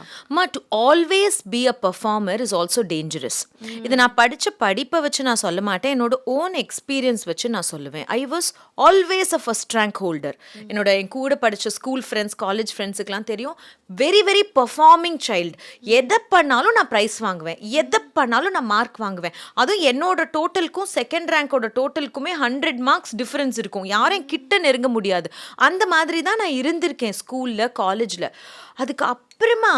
To always be a performer is also dangerous. இது நான் படித்த படிப்பை வச்சு நான் சொல்ல மாட்டேன், என்னோட ஓன் எக்ஸ்பீரியன்ஸ் வச்சு நான் சொல்லுவேன். I was always a first rank holder. என் கூட படித்த ஸ்கூல் ஃப்ரெண்ட்ஸ், காலேஜ் ஃப்ரெண்ட்ஸுக்கெலாம் தெரியும், வெரி வெரி பெர்ஃபார்மிங் சைல்டு. எதை பண்ணாலும் நான் ப்ரைஸ் வாங்குவேன், எதை பண்ணாலும் நான் மார்க் வாங்குவேன். அதுவும் என்னோட டோட்டலுக்கும் செகண்ட் ரேங்கோட டோட்டலுக்குமே 100 மார்க்ஸ் டிஃபரன்ஸ் இருக்கும், யாரையும் கிட்ட நெருங்க முடியாது. அந்த மாதிரி தான் நான் இருந்திருக்கேன் ஸ்கூலில், காலேஜில். அதுக்கு அப்புறமா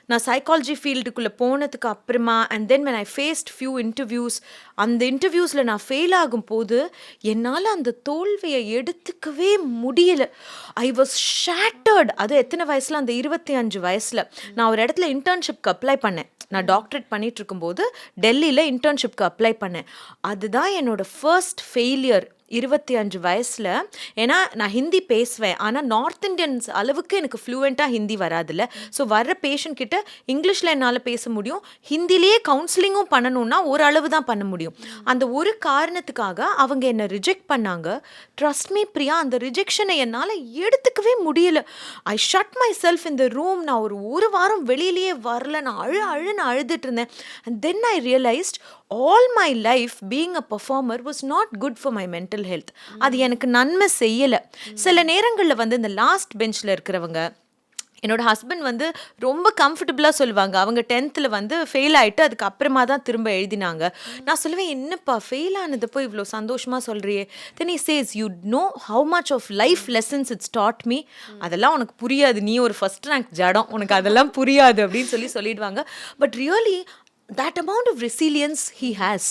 நான் சைக்காலஜி ஃபீல்டுக்குள்ளே போனதுக்கு அப்புறமா and then when I faced few interviews, அந்த இன்டர்வியூஸில் நான் ஃபெயில் ஆகும் போது என்னால் அந்த தோல்வியை எடுத்துக்கவே முடியலை. I was shattered. அது எத்தனை வயசில்? அந்த 25 வயசில் நான் ஒரு இடத்துல இன்டர்ன்ஷிப்க்கு அப்ளை பண்ணேன். நான் டாக்டரேட் பண்ணிட்டு இருக்கும்போது டெல்லியில் இன்டர்ன்ஷிப்க்கு அப்ளை பண்ணேன். அதுதான் என்னோட ஃபர்ஸ்ட் ஃபெயிலியர் 25 வயசில். ஏன்னா நான் ஹிந்தி பேசுவேன், ஆனால் நார்த் இந்தியன்ஸ் அளவுக்கு எனக்கு ஃப்ளூவெண்ட்டாக ஹிந்தி வராதில்ல. ஸோ வர்ற பேஷண்ட் கிட்ட இங்கிலீஷில் என்னால் பேச முடியும், ஹிந்திலேயே கவுன்சிலிங்கும் பண்ணணும்னா ஒரு அளவு தான் பண்ண முடியும். அந்த ஒரு காரணத்துக்காக அவங்க என்னை ரிஜெக்ட் பண்ணாங்க. ட்ரஸ்ட் மீ பிரியா, அந்த ரிஜெக்ஷனை என்னால் எடுத்துக்கவே முடியல. I shut myself in the room. நான் ஒரு வாரம் வெளியிலேயே வரல, நான் நான் அழுதுட்டு இருந்தேன். And then I realised all my life being a performer was not good for my mental health. அது எனக்கு நன்மை செய்யலை. சில நேரங்களில் வந்து இந்த லாஸ்ட் பெஞ்சில் இருக்கிறவங்க, என்னோட ஹஸ்பண்ட் வந்து ரொம்ப கம்ஃபர்டபுளாக சொல்லுவாங்க, அவங்க 10th வந்து ஃபெயில் ஆகிட்டு அதுக்கு அப்புறமா தான் திரும்ப எழுதினாங்க. நான் சொல்லுவேன், என்னப்பா ஃபெயில் ஆனது போய் இவ்வளோ சந்தோஷமாக சொல்கிறியே? தென் he says, you know how much of life lessons it's taught me. அதெல்லாம் உனக்கு புரியாது, நீ ஒரு ஃபர்ஸ்ட் ரேங்க் ஜடம், உனக்கு அதெல்லாம் புரியாது அப்படின்னு சொல்லிடுவாங்க. But really that amount of resilience he has.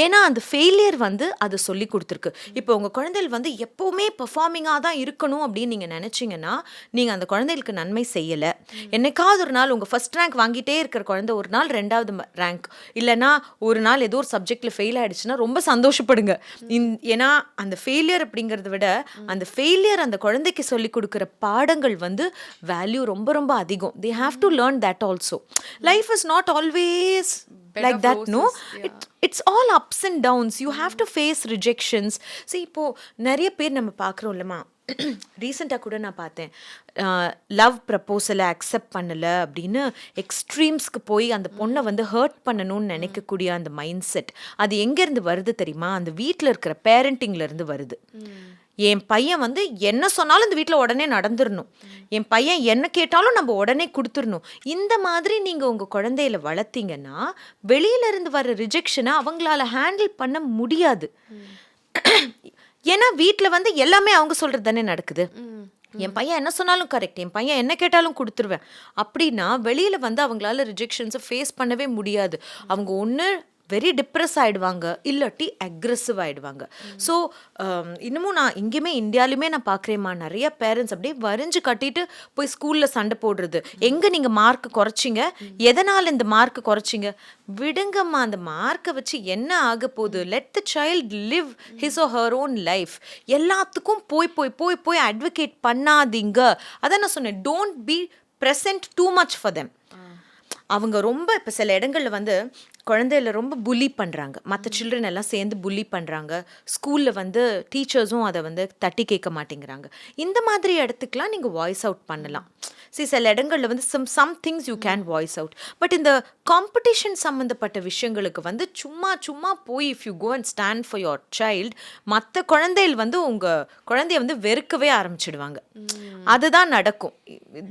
ஏன்னா அந்த ஃபெயிலியர் வந்து அதை சொல்லி கொடுத்துருக்கு. இப்போ உங்கள் குழந்தைகள் வந்து எப்போவுமே பெர்ஃபார்மிங்காக தான் இருக்கணும் அப்படின்னு நீங்கள் நினச்சிங்கன்னா நீங்கள் அந்த குழந்தைகளுக்கு நன்மை செய்யலை. என்னைக்காவது ஒரு நாள் உங்கள் ஃபர்ஸ்ட் ரேங்க் வாங்கிட்டே இருக்கிற குழந்தை ஒரு நாள் 2வது ரேங்க், இல்லைனா ஒரு நாள் ஏதோ ஒரு சப்ஜெக்டில் ஃபெயில் ஆகிடுச்சுன்னா ரொம்ப சந்தோஷப்படுங்க. ஏன்னா அந்த ஃபெயிலியர் அப்படிங்கிறத விட அந்த ஃபெயிலியர் அந்த குழந்தைக்கு சொல்லி கொடுக்குற பாடங்கள் வந்து வேல்யூ ரொம்ப ரொம்ப அதிகம். they have to learn that also. Life is not always like that, roses, no, yeah. It's all ups and downs. You have to face rejections. See, இப்போ நிறைய பேர் நம்ம பார்க்குறோம் இல்லைம்மா, ரீசெண்டாக கூட நான் பார்த்தேன், லவ் ப்ரப்போசலை அக்செப்ட் பண்ணலை அப்படின்னு எக்ஸ்ட்ரீம்ஸ்க்கு போய் அந்த பொண்ணை வந்து ஹர்ட் பண்ணணும்னு நினைக்கக்கூடிய அந்த மைண்ட் செட், அது எங்கேருந்து வருது தெரியுமா? அந்த வீட்டில் இருக்கிற பேரண்டிங்லேருந்து வருது. என் பையன் வந்து என்ன சொன்னாலும் இந்த வீட்டில் உடனே நடந்துடணும், என் பையன் என்ன கேட்டாலும் நம்ம உடனே கொடுத்துடணும். இந்த மாதிரி நீங்கள் உங்கள் குழந்தையில வளர்த்தீங்கன்னா வெளியிலேருந்து வர ரிஜெக்ஷனை அவங்களால ஹேண்டில் பண்ண முடியாது. ஏன்னா வீட்டில் வந்து எல்லாமே அவங்க சொல்கிறது தானே நடக்குது. என் பையன் என்ன சொன்னாலும் கரெக்ட், என் பையன் என்ன கேட்டாலும் கொடுத்துருவேன் அப்படின்னா வெளியில் வந்து அவங்களால ரிஜெக்ஷன்ஸை ஃபேஸ் பண்ணவே முடியாது. அவங்க ஒன்று வெரி டிப்ரெஸ் ஆகிடுவாங்க, இல்லாட்டி அக்ரெசிவ் ஆகிடுவாங்க. ஸோ இன்னமும் நான் இங்கேயுமே இந்தியாலுமே நான் பார்க்குறேம்மா, நிறைய பேரண்ட்ஸ் அப்படியே வரைஞ்சு கட்டிட்டு போய் ஸ்கூலில் சண்டை போடுறது. எங்கே நீங்கள் மார்க்கு குறைச்சிங்க, எதனால் இந்த மார்க்கு குறைச்சிங்க, விடுங்கம்மா, அந்த மார்க்கை வச்சு என்ன ஆக போகுது, let the child live his R her own life. எல்லாத்துக்கும் போய் போய் போய் போய் அட்வொகேட் பண்ணாதீங்க. அதான் நான் சொன்னேன், don't be present too much for them. அவங்க ரொம்ப இப்போ சில இடங்களில் வந்து குழந்தையில ரொம்ப புல்லி பண்ணுறாங்க, மற்ற சில்ட்ரன் எல்லாம் சேர்ந்து புல்லி பண்ணுறாங்க, ஸ்கூலில் வந்து டீச்சர்ஸும் அதை வந்து தட்டி கேட்க மாட்டேங்கிறாங்க. இந்த மாதிரி இடத்துக்குலாம் நீங்கள் வாய்ஸ் அவுட் பண்ணலாம். சில இடங்களில் வந்து some things you can voice out. But இந்த காம்படிஷன் சம்மந்தப்பட்ட விஷயங்களுக்கு வந்து சும்மா சும்மா போய் if you go and stand for your child, மற்ற குழந்தைகள் வந்து உங்கள் குழந்தைய வந்து வெறுக்கவே ஆரம்பிச்சிடுவாங்க. அதுதான் நடக்கும்.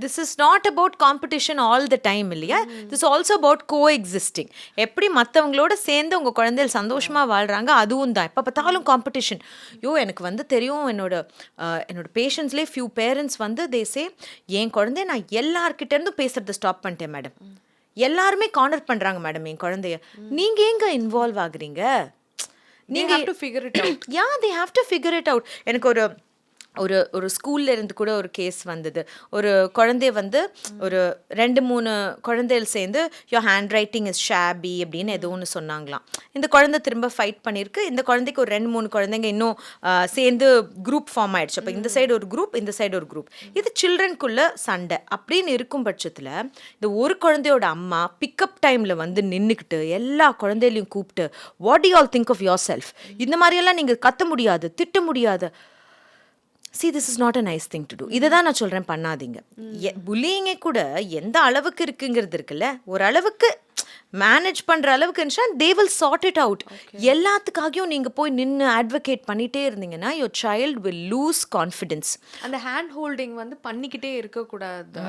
This is not about competition all the time இல்லையா, this also about coexisting. எப்படி மற்றவங்களோட சேர்ந்து உங்கள் குழந்தைகள் சந்தோஷமாக வாழ்கிறாங்க, அதுவும் தான். எப்போ பார்த்தாலும் காம்படிஷன். எனக்கு வந்து தெரியும், என்னோட பேஷண்ட்ஸ்லேயே ஃபியூ பேரண்ட்ஸ் வந்து தேசே, என் குழந்தைய நான் எல்லார்கிட்டேருந்து பேசுகிறத ஸ்டாப் பண்ணிட்டேன் மேடம், எல்லாருமே கார்னர் பண்ணுறாங்க மேடம் என் குழந்தைய, நீங்கள் எங்க இன்வால்வ் ஆகுறீங்க, நீங்கள் have to figure it out. Yeah, they have to figure it out. எனக்கு ஒரு ஸ்கூல்ல இருந்து கூட ஒரு கேஸ் வந்தது. ஒரு குழந்தைய வந்து ஒரு 2-3 குழந்தைகள் சேர்ந்து your hand writing is shabby அப்படின்னு ஏதோ ஒன்று சொன்னாங்களாம். இந்த குழந்தை திரும்ப ஃபைட் பண்ணியிருக்கு. இந்த குழந்தைக்கு ஒரு 2-3 குழந்தைங்க இன்னும் சேர்ந்து குரூப் ஃபார்ம் ஆயிடுச்சு. அப்போ இந்த சைடு ஒரு குரூப், இந்த சைடு ஒரு குரூப். இது சில்ட்ரனுக்குள்ள சண்டை அப்படின்னு இருக்கும் பட்சத்தில் இந்த ஒரு குழந்தையோட அம்மா பிக்கப் டைமில் வந்து நின்றுக்கிட்டு எல்லா குழந்தைகளையும் கூப்பிட்டு, what do you all think of yourself, இந்த மாதிரியெல்லாம் நீங்கள் கத்த முடியாது, திட்ட முடியாது. See, this is not a nice thing to do. இதை தான் நான் சொல்கிறேன், பண்ணாதீங்க. புல்லிங்கே கூட எந்த அளவுக்கு இருக்குங்கிறது இருக்குல்ல, ஒரு அளவுக்கு மேனேஜ் பண்ணுற அளவுக்கு இருந்துச்சுன்னா they will sort it out. எல்லாத்துக்காகவும் நீங்கள் போய் நின்று அட்வொகேட் பண்ணிகிட்டே இருந்தீங்கன்னா your child will lose confidence. அந்த ஹேண்ட் ஹோல்டிங் வந்து பண்ணிக்கிட்டே இருக்கக்கூடாது.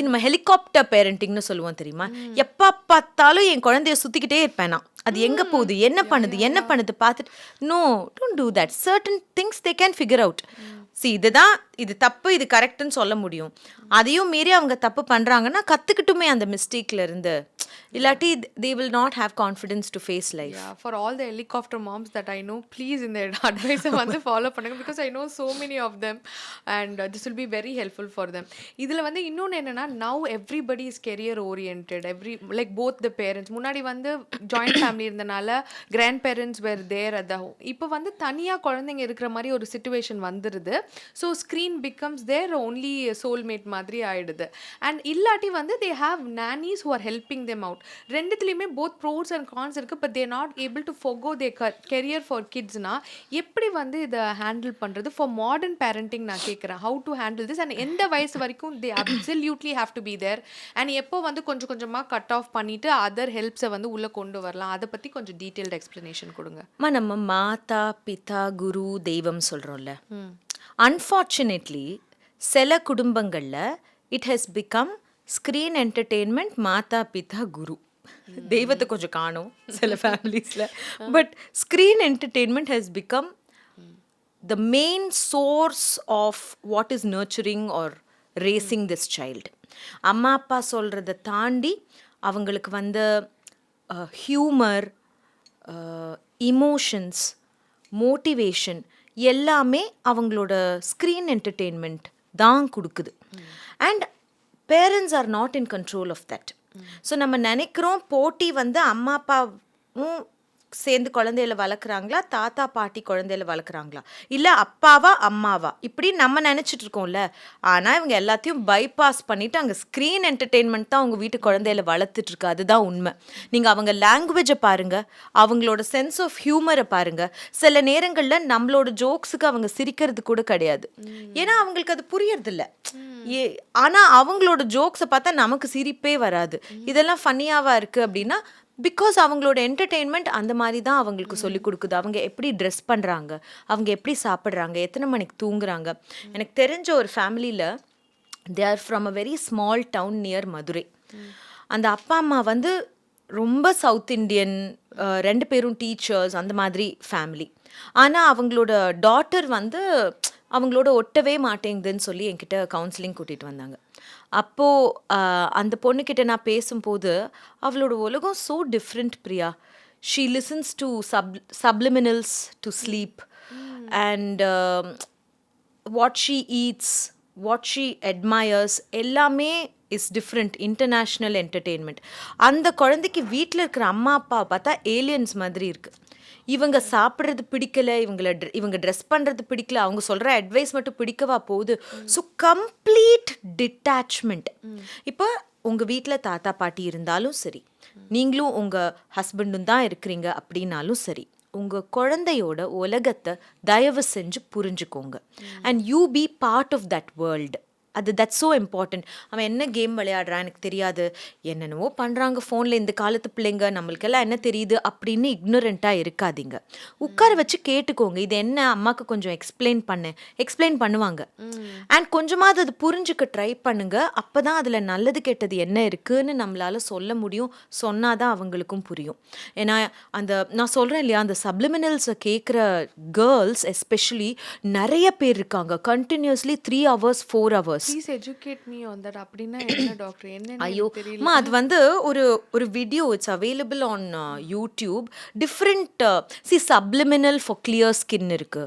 நம்ம ஹெலிகாப்டர் பேரண்டிங்னு சொல்லுவோம் தெரியுமா, எப்போ பார்த்தாலும் என் குழந்தைய சுற்றிக்கிட்டே இருப்பேன் நான், அது எங்கே போகுது, என்ன பண்ணுது பார்த்துட்டு, no, don't do that. Certain things they can figure out. இதுதான், இது தப்பு, இது கரெக்டுன்னு சொல்ல முடியும். அதையும் மீறி அவங்க தப்பு பண்ணுறாங்கன்னா கற்றுக்கிட்டுமே அந்த மிஸ்டேக்கில் இருந்து, இல்லாட்டி they will not have confidence to face life. Yeah, for all the helicopter moms that I know, please in their advice வந்து follow பண்ணுங்க, because I know so many of them and this will be very helpful for them. இதில் வந்து இன்னொன்று என்னென்னா, now everybody is career oriented, like both the parents. முன்னாடி வந்து joint family இருந்தனால grandparents were there at the home. இப்போ வந்து தனியாக குழந்தைங்க இருக்கிற மாதிரி ஒரு சுச்சுவேஷன் வந்துடுது. ஸோ ஸ்க்ரீன் பிகம்ஸ் தேர் ஒன்லி சோல்மேட் மாதிரி ஆயிடுது. அண்ட் இல்லாட்டி வந்து they have nannies who are helping them out. ரெண்டுத்துலேயுமே போத் ப்ரோஸ் அண்ட் கான்ஸ் இருக்குது. But they're not able to focus the career for கிட்ஸ்னா எப்படி வந்து இதை ஹேண்டில் பண்ணுறது ஃபார் மாடர்ன் பேரண்டிங்? நான் கேட்குறேன், how to handle this and எந்த வயசு வரைக்கும் தே absolutely have to be there and எப்போ வந்து கொஞ்சம் கொஞ்சமாக கட் ஆஃப் பண்ணிவிட்டு அதர் ஹெல்ப்ஸை வந்து உள்ளே கொண்டு வரலாம்? அதை பற்றி கொஞ்சம் டீட்டெயில்டு எக்ஸ்ப்ளனேஷன் கொடுங்க. நம்ம மாதா பிதா குரு தெய்வம் சொல்கிறோம்ல, அன்ஃபார்ச்சுனேட்லி சில குடும்பங்களில் it has become screen entertainment, மாதா பிதா குரு. தெய்வத்தை கொஞ்சம் காணும் சில ஃபேமிலிஸில். But screen entertainment has become the main source of what is nurturing R racing this child. அம்மா அப்பா சொல்கிறத தாண்டி அவங்களுக்கு வந்து ஹியூமர், இமோஷன்ஸ், மோட்டிவேஷன் எல்லாமே அவங்களோட ஸ்க்ரீன் என்டர்டெயின்மெண்ட் தான் கொடுக்குது. And parents are not in control of that. So நம்ம நினைக்கிறோம் போட்டி வந்து அம்மா அப்பாவும் சேர்ந்து குழந்தையில வளர்க்குறாங்களா, தாத்தா பாட்டி குழந்தையில வளர்க்குறாங்களா, இல்லை அப்பாவா அம்மாவா, இப்படி நம்ம நினச்சிட்டு இருக்கோம்ல. ஆனால் இவங்க எல்லாத்தையும் பைபாஸ் பண்ணிவிட்டு அங்கே ஸ்க்ரீன் என்டர்டெயின்மெண்ட் தான் அவங்க வீட்டு குழந்தையில வளர்த்துட்ருக்கு. அதுதான் உண்மை. நீங்கள் அவங்க லாங்குவேஜை பாருங்கள், அவங்களோட சென்ஸ் ஆஃப் ஹியூமரை பாருங்கள். சில நேரங்களில் நம்மளோட ஜோக்ஸுக்கு அவங்க சிரிக்கிறது கூட கிடையாது, ஏன்னா அவங்களுக்கு அது புரியறதில்ல. ஆனால் அவங்களோட ஜோக்ஸை பார்த்தா நமக்கு சிரிப்பே வராது. இதெல்லாம் ஃபன்னியாவா இருக்குது அப்படின்னா பிகாஸ் அவங்களோட என்டர்டெயின்மெண்ட் அந்த மாதிரி தான் அவங்களுக்கு சொல்லிக் கொடுக்குது. அவங்க எப்படி ட்ரெஸ் பண்ணுறாங்க, அவங்க எப்படி சாப்பிட்றாங்க, எத்தனை மணிக்கு தூங்குறாங்க. எனக்கு தெரிஞ்ச ஒரு ஃபேமிலியில், they are from a very small town near Madurai. அந்த அப்பா அம்மா வந்து ரொம்ப சவுத் இண்டியன், 2 பேரும் டீச்சர்ஸ், அந்த மாதிரி ஃபேமிலி. ஆனால் அவங்களோட டாட்டர் வந்து அவங்களோட ஒட்டவே மாட்டேங்குதுன்னு சொல்லி என்கிட்ட கவுன்சிலிங் கூட்டிகிட்டு வந்தாங்க. அப்போது அந்த பொண்ணுக்கிட்ட நான் பேசும்போது, அவளோட உலகம் so different Priya, she listens to subliminals to sleep. And what she eats, what she admires, எல்லாமே இஸ் டிஃப்ரெண்ட். International entertainment. அந்த குழந்தைக்கு வீட்டில் இருக்கிற அம்மா அப்பா பார்த்தா ஏலியன்ஸ் மாதிரி இருக்குது. இவங்க சாப்பிட்றது பிடிக்கல, இவங்க ட்ரெஸ் பண்ணுறது பிடிக்கல, அவங்க சொல்கிற அட்வைஸ் மட்டும் பிடிக்கவா போகுது. So complete detachment. இப்போ உங்கள் வீட்டில் தாத்தா பாட்டி இருந்தாலும் சரி, நீங்களும் உங்கள் ஹஸ்பண்டும் தான் இருக்கிறீங்க அப்படின்னாலும் சரி, உங்கள் குழந்தையோட உலகத்தை தயவு செஞ்சு புரிஞ்சுக்கோங்க. And you be part of that world. That's so important. அவன் என்ன கேம் விளையாடுறான் எனக்கு தெரியாது, என்னென்னவோ பண்ணுறாங்க ஃபோனில் இந்த காலத்து பிள்ளைங்க, நம்மளுக்கெல்லாம் என்ன தெரியுது அப்படின்னு இக்னோரண்ட்டாக இருக்காதீங்க. உட்கார வச்சு கேட்டுக்கோங்க, இது என்ன அம்மாவுக்கு கொஞ்சம் எக்ஸ்பிளைன் பண்ணுவாங்க. அண்ட் கொஞ்சமாவது அது புரிஞ்சுக்க ட்ரை பண்ணுங்க. அப்போ தான் அதில் நல்லது கெட்டது என்ன இருக்குன்னு நம்மளால் சொல்ல முடியும். சொன்னால் தான் அவங்களுக்கும் புரியும். ஏன்னா நான் சொல்கிறேன் இல்லையா, அந்த சப்ளிமினல்ஸை கேட்குற கேர்ள்ஸ் எஸ்பெஷலி நிறைய பேர் இருக்காங்க. Continuously 3 hours 4 hours. Please educate me on that. அப்படின்னா என்ன டாக்டர்? என்ன ஐயோ தெரியல. அது ஒரு video, it's available on YouTube. Different subliminal for clear skin இருக்கு,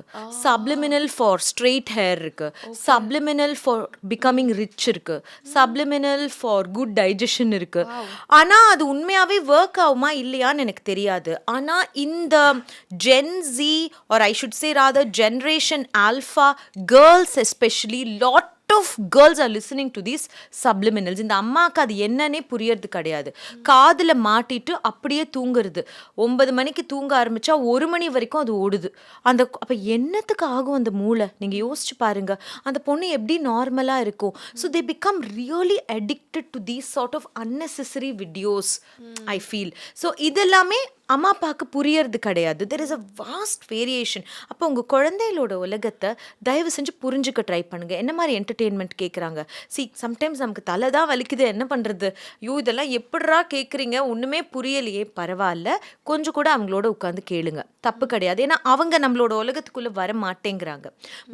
சப்ளிமினல் ஃபார் ஸ்ட்ரெயிட் ஹேர் இருக்கு, சப்ளிமினல் ஃபார் பிகமிங் ரிச் இருக்கு, சப்ளிமினல் ஃபார் குட் டைஜஷன் இருக்கு. ஆனா அது உண்மையாவே ஒர்க் ஆகுமா இல்லையான்னு எனக்கு தெரியாது. ஆனா இந்த Gen Z or I should say rather generation alpha girls especially lot of girls are listening to these subliminals. இந்த அம்மாவுக்கு அது என்னன்னே புரியறது கிடையாது. காதில் மாட்டிட்டு அப்படியே தூங்குறது. 9 மணிக்கு தூங்க ஆரம்பிச்சா 1 மணி வரைக்கும் அது ஓடுது. அப்போ என்னத்துக்கு ஆகும் அந்த மூளை? நீங்கள் யோசிச்சு பாருங்க, அந்த பொண்ணு எப்படி நார்மலாக இருக்கும். So they become really addicted to these sort of unnecessary videos, I feel. So இதெல்லாமே அம்மா அப்பாவுக்கு புரியறது கிடையாது. There is a vast variation. அப்போ உங்கள் குழந்தைகளோட உலகத்தை தயவு செஞ்சு புரிஞ்சுக்க ட்ரை பண்ணுங்கள். என்ன மாதிரி என்டர்டெயின்மெண்ட் கேட்குறாங்க? சம்டைம்ஸ் நமக்கு தலை தான் வலிக்குது, என்ன பண்ணுறது, இதெல்லாம் எப்படிரா கேட்குறீங்க, ஒன்றுமே புரியலையே, பரவாயில்ல, கொஞ்சம் கூட அவங்களோட உட்காந்து கேளுங்க, தப்பு கிடையாது. ஏன்னா அவங்க நம்மளோட உலகத்துக்குள்ளே வர மாட்டேங்கிறாங்க.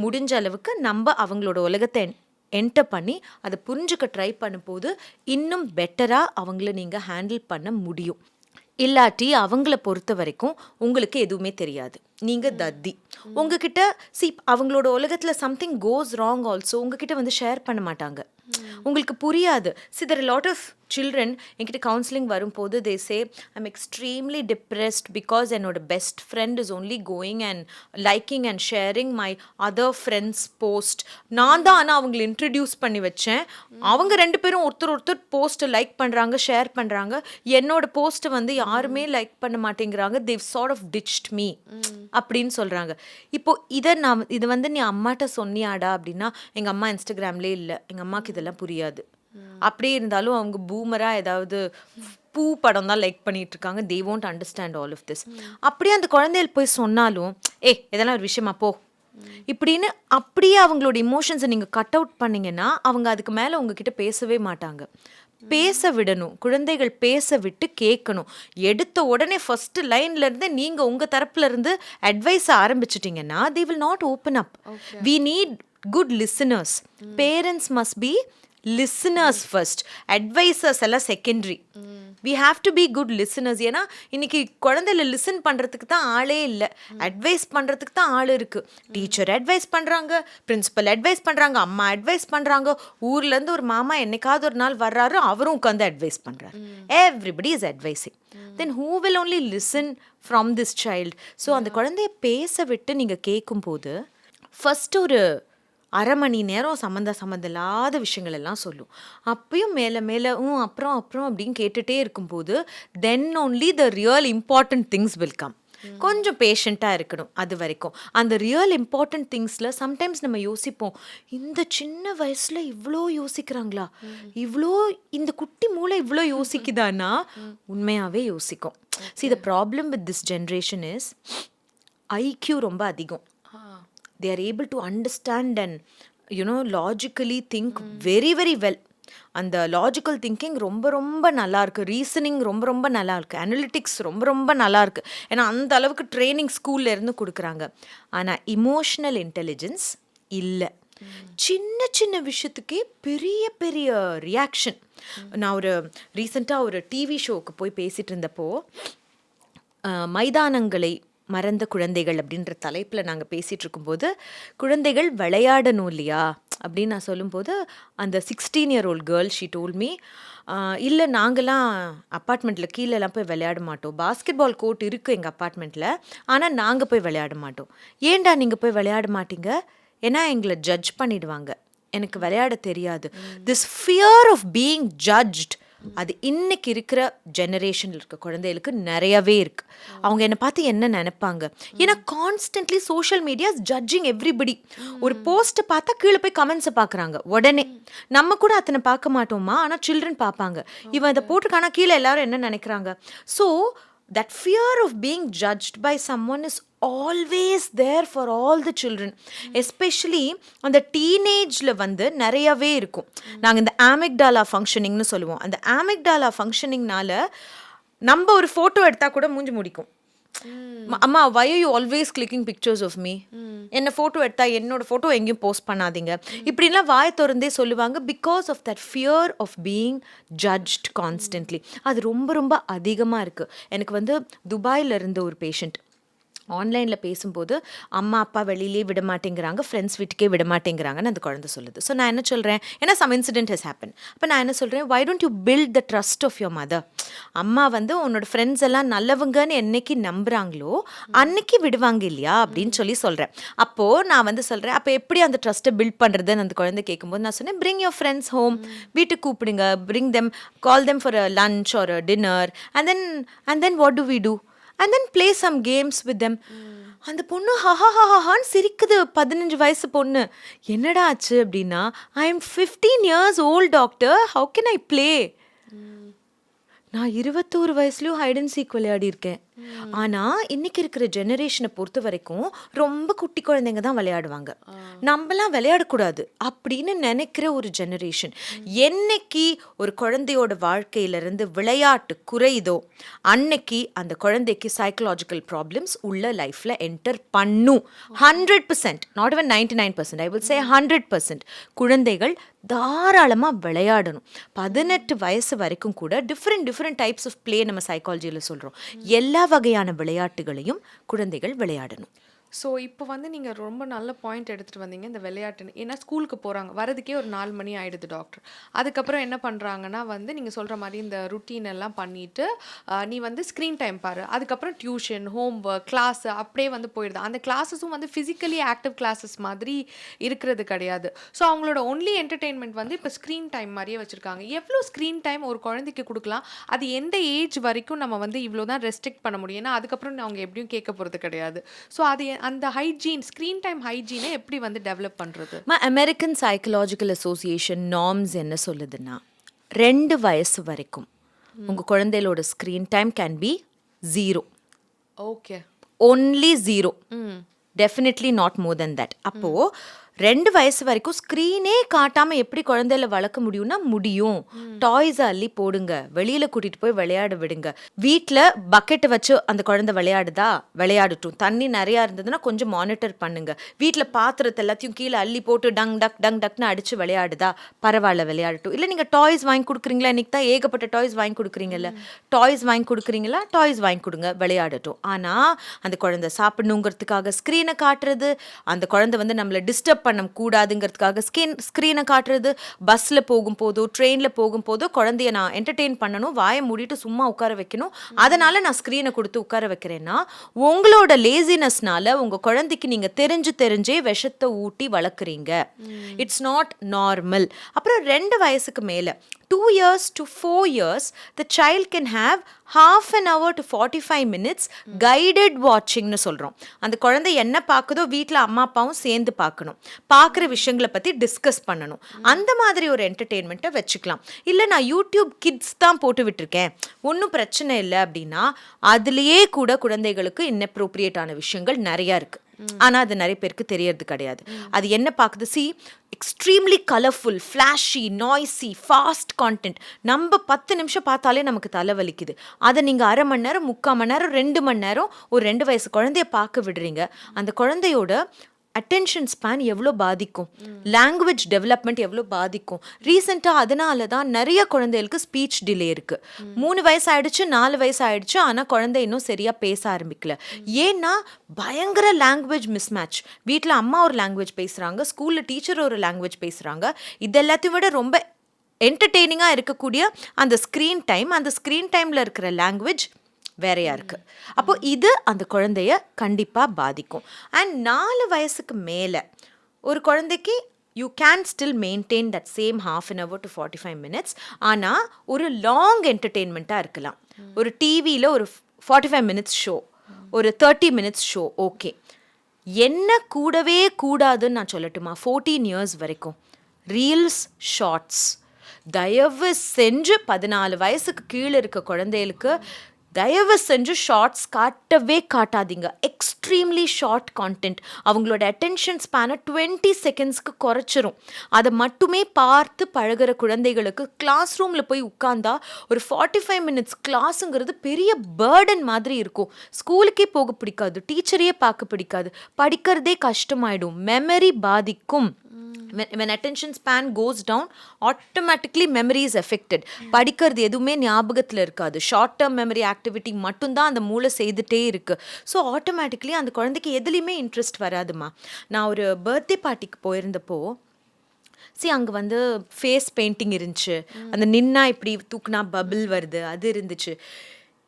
முடிஞ்ச அளவுக்கு நம்ம அவங்களோட உலகத்தை என்டர் பண்ணி அதை புரிஞ்சுக்க ட்ரை பண்ணும்போது இன்னும் பெட்டராக அவங்கள நீங்கள் ஹேண்டில் பண்ண முடியும். இல்லாட்டி அவங்கள பொறுத்த வரைக்கும் உங்களுக்கு எதுவுமே தெரியாது, நீங்கள் தத்தி. உங்ககிட்ட அவங்களோட உலகத்தில் சம்திங் கோஸ் ராங் ஆல்சோ உங்ககிட்ட வந்து ஷேர் பண்ண மாட்டாங்க, உங்களுக்கு புரியாது. there are a lot of children என்கிட்ட கவுன்சிலிங் வரும்போது they say I'm extremely depressed because என்னோட best friend is only going and liking and sharing my other friends post. நான் தான் ஆனால் அவங்களை இன்ட்ரடியூஸ் பண்ணி வச்சேன், அவங்க 2 பேரும் ஒருத்தர் போஸ்ட்டை லைக் பண்ணுறாங்க, ஷேர் பண்ணுறாங்க, என்னோட போஸ்ட்டை வந்து யாருமே லைக் பண்ண மாட்டேங்கிறாங்க, they've sort of ditched me அப்படின்னு சொல்கிறாங்க. இப்போ இதை வந்து நீ அம்மாட்ட சொன்னியாடா அப்படின்னா, எங்கள் அம்மா இன்ஸ்டாகிராம்லேயே இல்லை, எங்கள் அம்மாவுக்கு இதெல்லாம் புரியாது. அப்படியே இருந்தாலும் அவங்க பூமராக ஏதாவது பூ படம் தான் லைக் பண்ணிட்டு இருக்காங்க, they won't understand all of this. அப்படியே அந்த குழந்தைகள் போய் சொன்னாலும் இதெல்லாம் ஒரு விஷயமா போ இப்படின்னு அப்படியே அவங்களோட இமோஷன்ஸை நீங்கள் கட் அவுட் பண்ணிங்கன்னா அவங்க அதுக்கு மேலே உங்ககிட்ட பேசவே மாட்டாங்க. பேச விடணும், குழந்தைகள் பேச விட்டு கேட்கணும். எடுத்த உடனே ஃபர்ஸ்ட் லைன்ல இருந்து நீங்க உங்க தரப்புல இருந்து advice ஆரம்பிச்சிட்டீங்கன்னா they will not open up. We need good listeners. Parents must be listeners first, advisors எல்லாம் secondary. we have to be good listeners. ஏன்னா இன்னைக்கு குழந்தைல லிசன் பண்ணுறதுக்கு தான் ஆளே இல்லை, அட்வைஸ் பண்ணுறதுக்கு தான் ஆள் இருக்குது. டீச்சர் அட்வைஸ் பண்ணுறாங்க, பிரின்சிபல் அட்வைஸ் பண்ணுறாங்க, அம்மா அட்வைஸ் பண்ணுறாங்க, ஊர்லேருந்து ஒரு மாமா என்னைக்காவது ஒரு நாள் வர்றாரு, அவரும் உட்காந்து அட்வைஸ் பண்ணுறாரு. Everybody is advising. Then who will only listen from this child? So அந்த குழந்தைய பேச விட்டு நீங்கள் கேட்கும்போது ஃபஸ்ட்டு ஒரு அரை மணி நேரம் சம்மந்தமில்லாத விஷயங்கள் எல்லாம் சொல்லும். அப்பயும் மேலே மேலே அப்புறம் அப்படின்னு கேட்டுகிட்டே இருக்கும்போது தென் only the real important things will come. கொஞ்சம் பேஷண்ட்டாக இருக்கணும் அது வரைக்கும். அந்த ரியல் இம்பார்ட்டன்ட் திங்ஸில் சம்டைம்ஸ் நம்ம யோசிப்போம், இந்த சின்ன வயசில் இவ்வளோ யோசிக்கிறாங்களா, இவ்வளோ இந்த குட்டி மூளை இவ்வளோ யோசிக்குதானா, உண்மையாகவே யோசிக்கும். See, the problem with this generation is IQ ரொம்ப அதிகம். They are able to understand and logically think very very well. அந்த லாஜிக்கல் திங்கிங் ரொம்ப நல்லா இருக்குது, ரீசனிங் ரொம்ப நல்லா இருக்குது, அனலிட்டிக்ஸ் ரொம்ப நல்லா இருக்குது. ஏன்னா அந்த அளவுக்கு ட்ரைனிங் ஸ்கூல்ல இருந்து கொடுக்குறாங்க. ஆனால் இமோஷனல் இன்டெலிஜென்ஸ் இல்லை. சின்ன விஷயத்துக்கே பெரிய ரியாக்ஷன். நான் ரீசெண்டாக ஒரு டிவி ஷோவுக்கு போய் பேசிகிட்டு இருந்தப்போ மைதானங்களை மறந்த குழந்தைகள் அப்படின்ற தலைப்பில் நாங்கள் பேசிகிட்டு இருக்கும்போது குழந்தைகள் விளையாடணும் இல்லையா அப்படின்னு நான் சொல்லும்போது அந்த 16-year-old girl she told me, இல்லை நாங்கள்லாம் அப்பார்ட்மெண்ட்டில் கீழெல்லாம் போய் விளையாட மாட்டோம், பாஸ்கெட் பால் கோர்ட் இருக்குது எங்கள் அப்பார்ட்மெண்ட்டில், ஆனால் நாங்கள் போய் விளையாட மாட்டோம். ஏன்டா நீங்கள் போய் விளையாட மாட்டீங்க? ஏன்னா எங்களை ஜட்ஜ் பண்ணிடுவாங்க, எனக்கு விளையாட தெரியாது. This fear of being judged, அது இன்னைக்கு இருக்கிற ஜெனரேஷனில் இருக்க குழந்தைகளுக்கு நிறையவே இருக்கு. அவங்க என்னை பார்த்து என்ன நினைப்பாங்க, ஏன்னா constantly social medias judging everybody. ஒரு போஸ்ட்டை பார்த்தா கீழே போய் கமெண்ட்ஸை பார்க்குறாங்க உடனே. நம்ம கூட அத்தனை பார்க்க மாட்டோமா, ஆனால் சில்ட்ரன் பார்ப்பாங்க, இவன் இதை போட்டிருக்கானா கீழே எல்லாரும் என்ன நினைக்கிறாங்க. So that fear of being judged by someone is always there for all the children, especially அந்த டீனேஜில் வந்து நிறையவே இருக்கும். நாங்கள் இந்த ஆமிக்டாலா ஃபங்க்ஷனிங்னு சொல்லுவோம். அந்த ஆமிக்டாலா ஃபங்க்ஷனிங்னால நம்ம ஒரு ஃபோட்டோ எடுத்தால் கூட மூஞ்சி முடிக்கும். அம்மா why are you always clicking pictures of me? என்ன ஃபோட்டோ எடுத்தா என்னோட ஃபோட்டோ எங்கேயும் போஸ்ட் பண்ணாதீங்க, இப்படின்லாம் வாய் திறந்தே சொல்லுவாங்க. Because of that fear of being judged constantly. அது ரொம்ப ரொம்ப அதிகமாக இருக்குது. எனக்கு வந்து துபாயில் இருந்த ஒரு பேஷண்ட் ஆன்லைனில் பேசும்போது அம்மா அப்பா வெளியிலே விட மாட்டேங்கிறாங்க, ஃப்ரெண்ட்ஸ் வீட்டுக்கே விட மாட்டேங்கிறாங்கன்னு அந்த குழந்தை சொல்லுது. ஸோ நான் என்ன சொல்கிறேன், ஏன்னா சம் இன்சிடென்ட் ஹஸ் ஹேப்பன். அப்போ நான் என்ன சொல்கிறேன், why don't you build the trust of your mother? அம்மா வந்து உன்னோட ஃப்ரெண்ட்ஸ் எல்லாம் நல்லவங்கன்னு என்னைக்கு நம்புகிறாங்களோ அன்னைக்கு விடுவாங்க இல்லையா அப்படின்னு சொல்கிறேன். அப்போது நான் வந்து சொல்கிறேன், அப்போ எப்படி அந்த ட்ரஸ்ட்டை பில்ட் பண்ணுறதுன்னு அந்த குழந்தை கேட்கும்போது நான் சொன்னேன், bring your friends home, வீட்டுக்கு கூப்பிடுங்க, bring them, call them for a lunch or a dinner, and then what do we do? And then play some games with them. அந்த பொண்ணு ஹஹான்னு சிரிக்குது, 15 வயசு பொண்ணு. என்னடா ஆச்சு அப்படின்னா, I am 15 years old doctor, how can I play? நான் 21 வயசுலயும் height and seek விளையாடி இருக்கேன். ஆனால் இன்னைக்கு இருக்கிற ஜெனரேஷனை பொறுத்த வரைக்கும் ரொம்ப குட்டி குழந்தைங்க தான் விளையாடுவாங்க, நம்மலாம் விளையாடக்கூடாது அப்படின்னு நினைக்கிற ஒரு ஜெனரேஷன். என்னைக்கு ஒரு குழந்தையோட வாழ்க்கையிலிருந்து விளையாட்டு குறையுதோ அன்னைக்கு அந்த குழந்தைக்கு சைக்கலாஜிக்கல் ப்ராப்ளம்ஸ் உள்ள லைஃப்பில் என்டர் பண்ணும். 100%, not even 99%, I will say 100%. குழந்தைகள் தாராளமாக விளையாடணும். 18 வயசு வரைக்கும் கூட டிஃப்ரெண்ட் டைப்ஸ் ஆஃப் பிளே நம்ம சைக்காலஜியில் சொல்கிறோம். எல்லா வகையான விளையாட்டுகளையும் குழந்தைகள் விளையாடணும். ஸோ இப்போ வந்து நீங்கள் ரொம்ப நல்ல பாயிண்ட் எடுத்துகிட்டு வந்தீங்க, இந்த விளையாட்டுன்னு. ஏன்னா ஸ்கூலுக்கு போகிறாங்க, வரதுக்கே ஒரு 4 மணி ஆகிடுது டாக்டர். அதுக்கப்புறம் என்ன பண்ணுறாங்கன்னா வந்து நீங்கள் சொல்கிற மாதிரி இந்த ருட்டீன் எல்லாம் பண்ணிவிட்டு நீ வந்து ஸ்க்ரீன் டைம் பாரு, அதுக்கப்புறம் டியூஷன், ஹோம் ஒர்க், கிளாஸு அப்படியே வந்து போயிடுது. அந்த கிளாஸஸும் வந்து ஃபிசிக்கலி ஆக்டிவ் கிளாஸஸ் மாதிரி இருக்கிறது கிடையாது. ஸோ அவங்களோட ஒன்லி என்டர்டெயின்மெண்ட் வந்து இப்போ ஸ்க்ரீன் டைம் மாதிரியே வச்சுருக்காங்க. எவ்வளோ ஸ்க்ரீன் டைம் ஒரு குழந்தைக்கு கொடுக்கலாம், அது எந்த ஏஜ் வரைக்கும் நம்ம வந்து இவ்வளோ தான் ரெஸ்ட்ரிக்ட் பண்ண முடியும்? ஏன்னா அதுக்கப்புறம் அவங்க எப்படியும் கேட்க போகிறது கிடையாது. ஸோ அது அந்த ஹைஜீன், ஸ்க்ரீன் டைம் ஹைஜீனை எப்படி வந்து டெவலப் பண்ணுறது? அமெரிக்கன் சைக்கலாஜிக்கல் அசோசியேஷன் நார்ம்ஸ் என்ன சொல்லுதுன்னா, 2 வயசு வரைக்கும் உங்கள் குழந்தைகளோட screen time can be 0. Okay, only 0, definitely not more than that. அப்போது 2 வயசு வரைக்கும் ஸ்க்ரீனே காட்டாமல் எப்படி குழந்தையில வளர்க்க முடியும்னா முடியும். டாய்ஸை அள்ளி போடுங்க, வெளியில் கூட்டிகிட்டு போய் விளையாட விடுங்க. வீட்டில் பக்கெட்டை வச்சு அந்த குழந்தை விளையாடுதா, விளையாடட்டும். தண்ணி நிறையா இருந்ததுன்னா கொஞ்சம் மானிட்டர் பண்ணுங்க. வீட்டில் பாத்திரத்தை எல்லாத்தையும் கீழே அள்ளி போட்டு டங் டக்னு அடித்து விளையாடுதா, பரவாயில்ல விளையாடட்டும். இல்லை நீங்கள் டாய்ஸ் வாங்கி கொடுக்குறீங்களா, இன்றைக்கி தான் ஏகப்பட்ட டாய்ஸ் வாங்கி கொடுக்குறீங்கல்ல, டாய்ஸ் வாங்கி கொடுங்க, விளையாடட்டும். ஆனால் அந்த குழந்தை சாப்பிடணுங்கிறதுக்காக ஸ்க்ரீனை காட்டுறது, அந்த குழந்தை வந்து நம்மளை டிஸ்டர்ப் பண்ண கூடாதுங்கிறதுக்காக ஸ்க்ரீனை காட்டுறது, பஸ்ஸில் போகும்போதோ ட்ரெயினில் போகும்போதோ குழந்தைய நான் என்டர்டெயின் பண்ணணும், வாயை மூடிட்டு சும்மா உட்கார வைக்கணும், அதனால நான் ஸ்க்ரீனை கொடுத்து உட்கார வைக்கிறேன்னா உங்களோட லேசினஸ்னால உங்கள் குழந்தைக்கு நீங்கள் தெரிஞ்சே விஷத்தை ஊட்டி வளர்க்குறீங்க. It's not normal. அப்புறம் 2 வயசுக்கு மேலே 2 years to 4 years the child can have half an hour to 45 minutes guided watchingனு சொல்கிறோம். அந்த குழந்தை என்ன பார்க்குதோ வீட்டில் அம்மா அப்பாவும் சேர்ந்து பார்க்கணும், பார்க்குற விஷயங்களை பற்றி டிஸ்கஸ் பண்ணணும். அந்த மாதிரி ஒரு என்டர்டெயின்மெண்ட்டை வச்சுக்கலாம். இல்லை நான் யூடியூப் கிட்ஸ் தான் போட்டு விட்டுருக்கேன், ஒன்றும் பிரச்சனை இல்லை அப்படின்னா அதுலேயே கூட குழந்தைகளுக்கு இன்னப்ரோப்ரியேட்டான விஷயங்கள் நிறையா இருக்குது. ஆனால் அது நிறைய பேருக்கு தெரியறது கிடையாது. அது என்ன பார்க்குது, extremely colourful, flashy, noisy, fast content. நம்ம 10 நிமிஷம் பார்த்தாலே நமக்கு தலைவலிக்குது. அதை நீங்கள் அரை மணி நேரம், 3/4 மணி நேரம், 2 மணி நேரம் ஒரு 2 வயசு குழந்தைய பார்க்க விடுறீங்க. அந்த குழந்தையோட அட்டென்ஷன் ஸ்பேன் எவ்வளோ பாதிக்கும், லாங்குவேஜ் டெவலப்மெண்ட் எவ்வளோ பாதிக்கும். ரீசெண்டாக அதனால தான் நிறைய குழந்தைகளுக்கு ஸ்பீச் டிலே இருக்கு. 3 வயசு ஆயிடுச்சு, 4 வயசு ஆயிடுச்சு, ஆனால் குழந்தை இன்னும் சரியா பேச ஆரம்பிக்கல. ஏன்னா பயங்கர லாங்குவேஜ் மிஸ்மேட்ச். வீட்டில் அம்மா ஒரு லாங்குவேஜ் பேசுறாங்க, ஸ்கூல்ல டீச்சர் ஒரு லாங்குவேஜ் பேசுறாங்க. இது எல்லாத்தையும் விட ரொம்ப என்டர்டெய்னிங்காக இருக்கக்கூடிய அந்த ஸ்க்ரீன் டைம், அந்த ஸ்க்ரீன் டைம்ல இருக்கிற லாங்குவேஜ் வேறையா இருக்கு. அப்போ இது அந்த குழந்தைய கண்டிப்பா பாதிக்கும். அண்ட் 4 வயசுக்கு மேல ஒரு குழந்தைக்கு you can still maintain that same half an hour to 45 minutes. ஆனா ஒரு லாங் என்டர்டெயின்மெண்ட்டாக இருக்கலாம். ஒரு டிவியில் ஒரு 45 minutes ஷோ, ஒரு 30 minutes ஷோ, ஓகே. என்ன கூடவே கூடாதுன்னு நான் சொல்லட்டுமா? 14 years வரைக்கும் ரீல்ஸ், ஷார்ட்ஸ் தயவு செஞ்சு 14 வயசுக்கு கீழே இருக்க குழந்தைகளுக்கு தயவு செஞ்சு ஷார்ட்ஸ் காட்டவே காட்டாதீங்க. எக்ஸ்ட்ரீம்லி ஷார்ட் கான்டென்ட் அவங்களோட அட்டென்ஷன் ஸ்பேனை 20 செகண்ட்ஸ்க்கு குறைச்சிரும். அதை மட்டுமே பார்த்து பழகிற குழந்தைகளுக்கு கிளாஸ் ரூமில் போய் உட்கார்ந்தா ஒரு 45 minutes கிளாஸுங்கிறது பெரிய பேர்டன் மாதிரி இருக்கும். ஸ்கூலுக்கே போக பிடிக்காது, டீச்சரையே பார்க்க பிடிக்காது, படிக்கிறதே கஷ்டமாயிடும், மெமரி பாதிக்கும். When attention span goes down, automatically memory is affected. படிக்கிறது எதுவுமே ஞாபகத்தில் இருக்காது. ஷார்ட் டேர்ம் மெமரி ஆக்டிவிட்டி மட்டும்தான் அந்த மூளை செய்துட்டே இருக்கு. ஸோ ஆட்டோமேட்டிக்லி அந்த குழந்தைக்கு எதுலேயுமே இன்ட்ரெஸ்ட் வராதுமா. நான் ஒரு பர்த்டே பார்ட்டிக்கு போயிருந்தப்போ அங்கே வந்து ஃபேஸ் பெயிண்டிங் இருந்துச்சு. அந்த நின்னா இப்படி தூக்குனா பபிள் வருது, அது இருந்துச்சு.